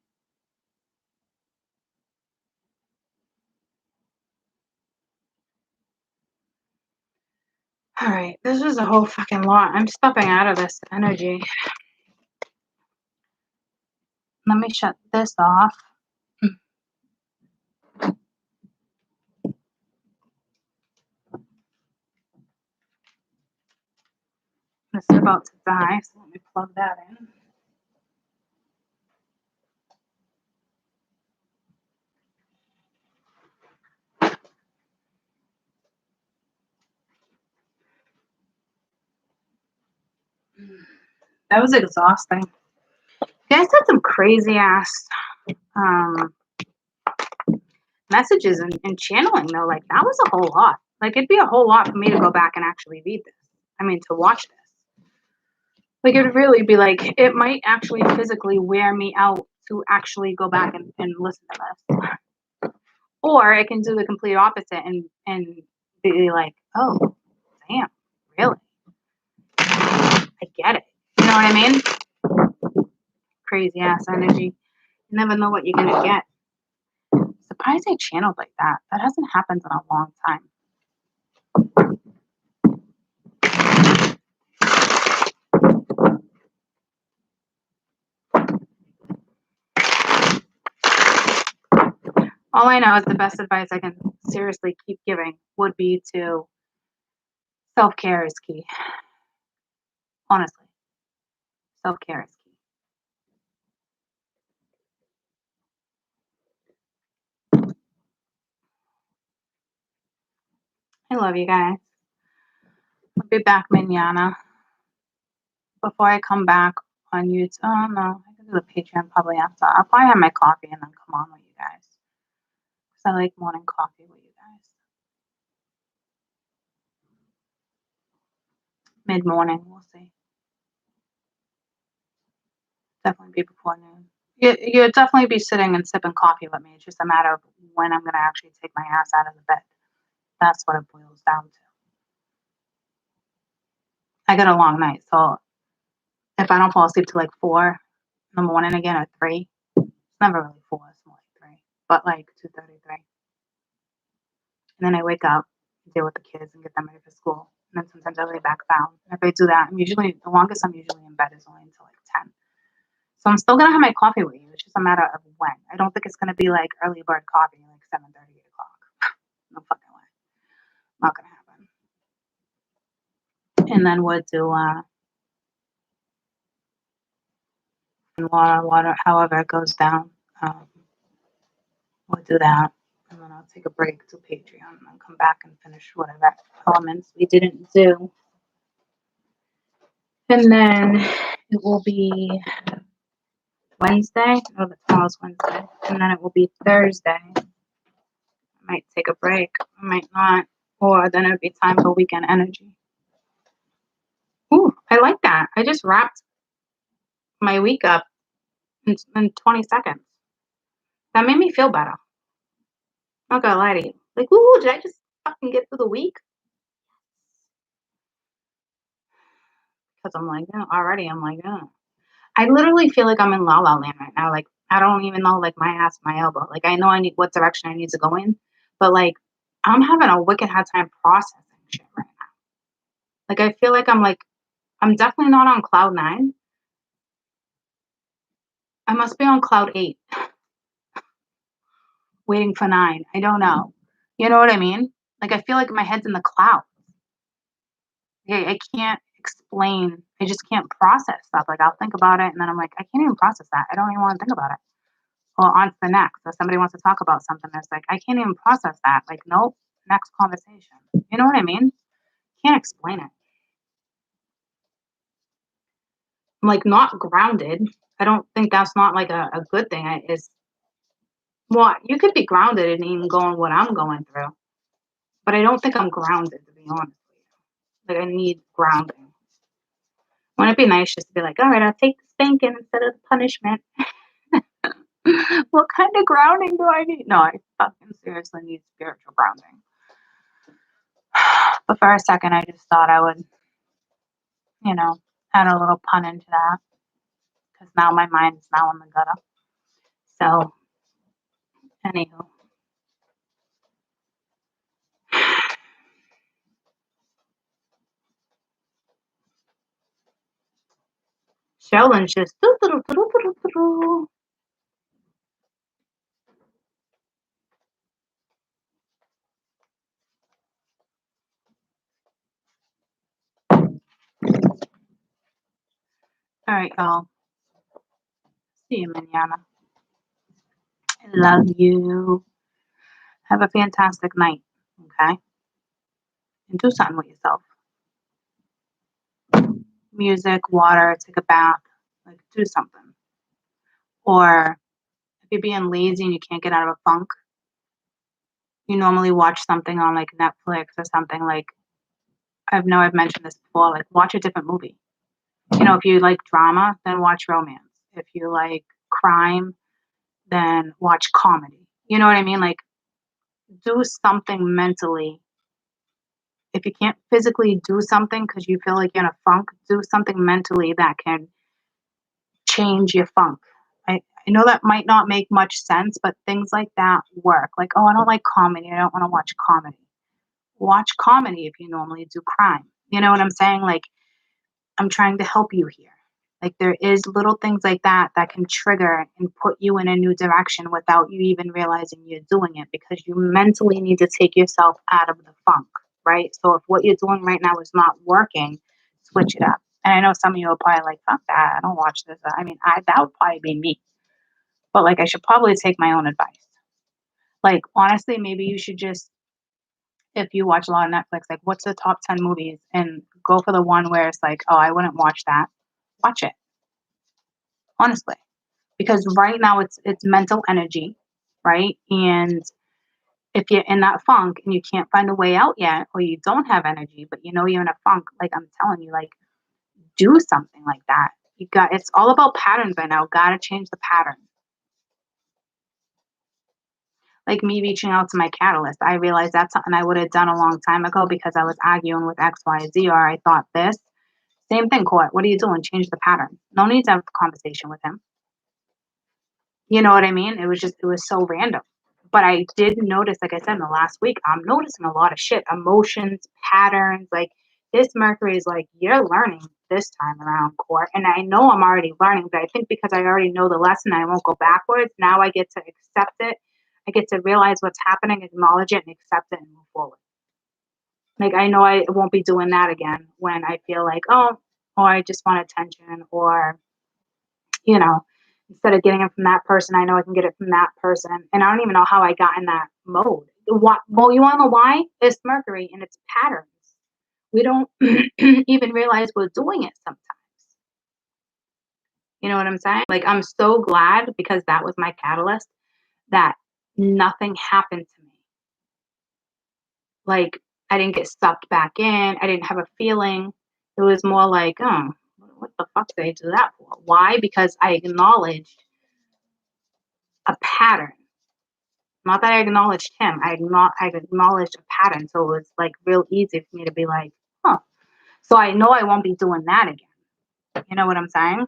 All right, this is a whole fucking lot. I'm stepping out of this energy. Let me shut this off. This is about to die, so let me plug that in. That was exhausting. You guys had some crazy ass messages and channeling though. Like, that was a whole lot. Like, it'd be a whole lot for me to go back and actually read this. I mean, to watch this. Like, it'd really be like, it might actually physically wear me out to actually go back and listen to this. Or it can do the complete opposite and be like, oh, damn, really? I get it. You know what I mean? Crazy ass energy. You never know what you're gonna get. Surprised I channeled like that. That hasn't happened in a long time. All I know is the best advice I can seriously keep giving would be to self-care is key. Honestly, self-care is key. I love you guys. I'll be back manana. Before I come back on YouTube, oh no, I can do the Patreon probably after. I'll probably have my coffee and then come on with you guys. Because I like morning coffee with you guys. Mid-morning, we'll see. Definitely be before noon. You'll definitely be sitting and sipping coffee with me. It's just a matter of when I'm going to actually take my ass out of the bed. That's what it boils down to. I got a long night, so if I don't fall asleep till like 4 in the morning again or 3, it's never really 4, it's more like 3, but like 2:33. And then I wake up, deal with the kids, and get them ready for school. And then sometimes I lay back down. And if I do that, the longest I'm usually in bed is only until like 10. So I'm still gonna have my coffee with you. It's just a matter of when. I don't think it's gonna be like early bird coffee, like 7:30, 8 o'clock. No fucking way. Not gonna happen. And then we'll do water, however it goes down. We'll do that. And then I'll take a break to Patreon and then come back and finish whatever elements we didn't do. And then it will be Wednesday. No, tomorrow's Wednesday. And then it will be Thursday. I might take a break. I might not. Or then it'll be time for weekend energy. Ooh, I like that. I just wrapped my week up in 20 seconds. That made me feel better. I'm not gonna lie to you. Like, ooh, did I just fucking get through the week? Because I'm like, oh, already, I'm like, oh. I literally feel like I'm in La La Land right now. Like, I don't even know, like, my ass, my elbow. Like, I know I need what direction I need to go in, but like, I'm having a wicked hard time processing shit right now. Like, I feel like I'm definitely not on cloud 9. I must be on cloud 8, waiting for 9. I don't know. You know what I mean? Like, I feel like my head's in the clouds. I can't explain. I just can't process stuff. Like, I'll think about it, and then I'm like, I can't even process that. I don't even wanna think about it. Well, on to the next. If somebody wants to talk about something, it's like, I can't even process that. Like, nope, next conversation. You know what I mean? Can't explain it. I'm, like, not grounded. I don't think that's not, like, a good thing. I is well, you could be grounded and even going what I'm going through, but I don't think I'm grounded, to be honest with you. Like, I need grounding. Wouldn't it be nice just to be like, "All right, I'll take the spanking instead of the punishment." What kind of grounding do I need? No, I fucking seriously need spiritual grounding. But for a second, I just thought I would, you know, add a little pun into that because now my mind is now in the gutter. So, anywho, Sheldon's just. All right, y'all. See you, manana. I love you. Have a fantastic night, okay? And do something with yourself. Music, water, take a bath, like do something. Or if you're being lazy and you can't get out of a funk, you normally watch something on like Netflix or something like I've mentioned this before, like watch a different movie. You know, if you like drama, then watch romance. If you like crime, then watch comedy. You know what I mean? Like do something mentally. If you can't physically do something because you feel like you're in a funk, do something mentally that can change your funk. I know that might not make much sense, but things like that work. Like, oh, I don't like comedy. I don't want to watch comedy. Watch comedy if you normally do crime. You know what I'm saying? Like, I'm trying to help you here. Like, there is little things like that that can trigger and put you in a new direction without you even realizing you're doing it because you mentally need to take yourself out of the funk, right? So if what you're doing right now is not working, switch it up. And I know some of you are probably like, fuck that. I don't watch this. I mean, that would probably be me. But like, I should probably take my own advice. Like, honestly, maybe you should just, if you watch a lot of Netflix, like, what's the top 10 movies? And go for the one where it's like, oh, I wouldn't watch that. Watch it, honestly. Because right now it's mental energy, right? And if you're in that funk and you can't find a way out yet, or you don't have energy, but you know you're in a funk, like I'm telling you, like, do something like that. It's all about patterns right now. Gotta change the pattern. Like me reaching out to my catalyst. I realized that's something I would have done a long time ago because I was arguing with X, Y, Z, or I thought this. Same thing, Court. What are you doing? Change the pattern. No need to have a conversation with him. You know what I mean? It was so random. But I did notice, like I said, in the last week, I'm noticing a lot of shit, emotions, patterns. Like this Mercury is like, you're learning this time around, Court. And I know I'm already learning, but I think because I already know the lesson, I won't go backwards. Now I get to accept it. I get to realize what's happening, acknowledge it, and accept it and move forward. Like I know I won't be doing that again when I feel like, oh, or I just want attention, or you know, instead of getting it from that person, I know I can get it from that person. And I don't even know how I got in that mode. Well, you want to know why? It's Mercury and it's patterns. We don't even realize we're doing it sometimes. You know what I'm saying? Like, I'm so glad because that was my catalyst that nothing happened to me. Like, I didn't get sucked back in. I didn't have a feeling. It was more like, oh, what the fuck did I do that for? Why? Because I acknowledged a pattern. Not that I acknowledged him. I acknowledged a pattern. So it was like real easy for me to be like, huh. So I know I won't be doing that again. You know what I'm saying?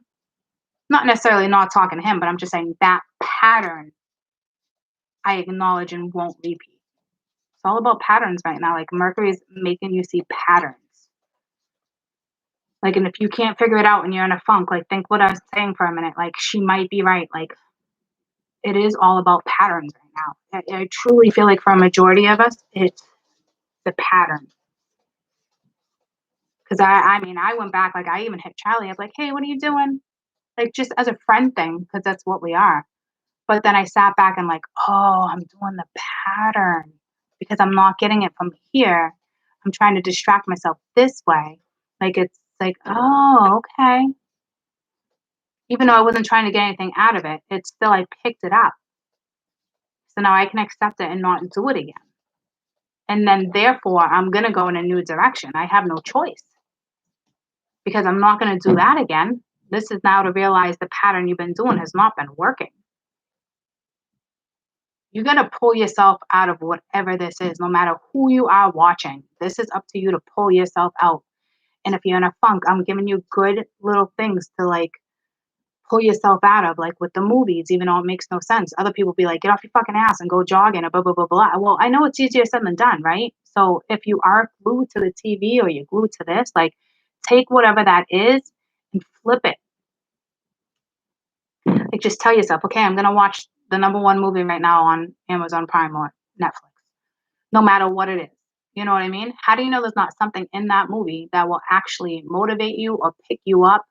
Not necessarily not talking to him, but I'm just saying that pattern I acknowledge and won't repeat. It's all about patterns right now. Like Mercury's making you see patterns. Like, and if you can't figure it out and you're in a funk, like, think what I was saying for a minute. Like, she might be right. Like, it is all about patterns right now. I truly feel like for a majority of us, it's the pattern. Because I mean, I went back, like, I even hit Charlie. I was like, hey, what are you doing? Like, just as a friend thing, because that's what we are. But then I sat back and, like, oh, I'm doing the pattern because I'm not getting it from here. I'm trying to distract myself this way. Like, it's like, oh, okay. Even though I wasn't trying to get anything out of it, it's still, I picked it up. So now I can accept it and not do it again. And then therefore, I'm going to go in a new direction. I have no choice because I'm not going to do that again. This is now to realize the pattern you've been doing has not been working. You got to pull yourself out of whatever this is, no matter who you are watching. This is up to you to pull yourself out. And if you're in a funk, I'm giving you good little things to like pull yourself out of, like with the movies, even though it makes no sense. Other people be like, get off your fucking ass and go jogging and blah, blah, blah, blah. Well, I know it's easier said than done, right? So if you are glued to the TV or you're glued to this, like take whatever that is and flip it. Like just tell yourself, okay, I'm going to watch the #1 movie right now on Amazon Prime or Netflix, no matter what it is. You know what I mean? How do you know there's not something in that movie that will actually motivate you or pick you up?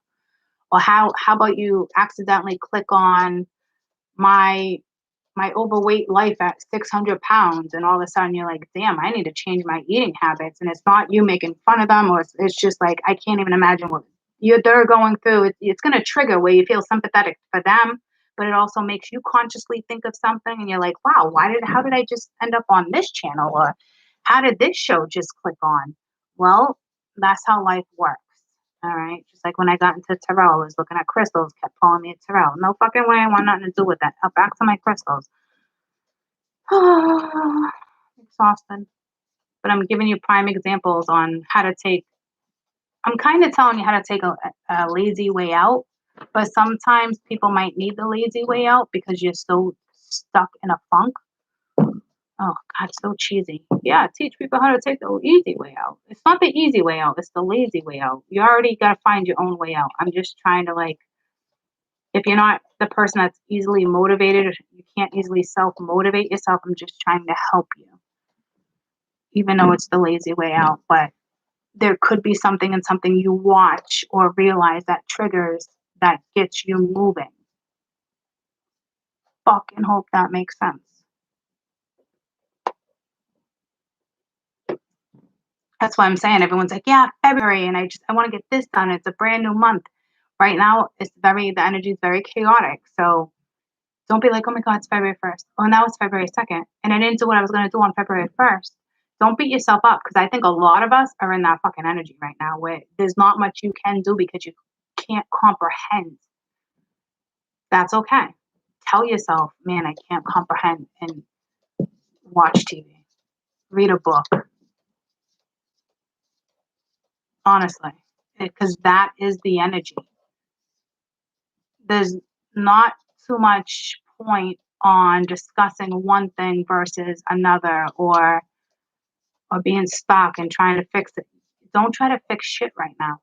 Or how about you accidentally click on my overweight life at 600 pounds and all of a sudden you're like, damn, I need to change my eating habits. And it's not you making fun of them or it's just like, I can't even imagine what they're going through. It's going to trigger where you feel sympathetic for them, but it also makes you consciously think of something and you're like, wow, how did I just end up on this channel? Or how did this show just click on? Well, that's how life works. All right. Just like when I got into tarot, I was looking at crystals, kept calling me a tarot. No fucking way. I want nothing to do with that. Now back to my crystals. Exhausted. But I'm giving you prime examples on how to take, I'm kind of telling you how to take a lazy way out. But sometimes people might need the lazy way out because you're so stuck in a funk. Oh, God, so cheesy. Yeah, teach people how to take the easy way out. It's not the easy way out. It's the lazy way out. You already got to find your own way out. I'm just trying to like, if you're not the person that's easily motivated, or you can't easily self-motivate yourself, I'm just trying to help you. Even though it's the lazy way out, but there could be something in something you watch or realize that triggers that gets you moving. Fucking hope that makes sense. That's why I'm saying everyone's like, yeah, February, and I want to get this done. It's a brand new month. Right now, the energy is very chaotic. So don't be like, oh my God, it's February 1st. Oh, now it's February 2nd. And I didn't do what I was going to do on February 1st. Don't beat yourself up because I think a lot of us are in that fucking energy right now where there's not much you can do because you can't comprehend. That's okay. Tell yourself, man, I can't comprehend, and watch TV. Read a book. Honestly, because that is the energy. There's not too much point on discussing one thing versus another or being stuck and trying to fix it. Don't try to fix shit right now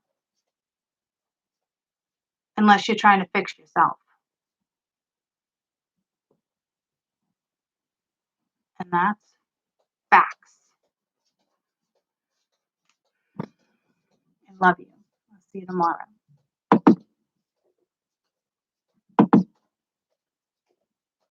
unless you're trying to fix yourself. And that's facts. I love you. I'll see you tomorrow.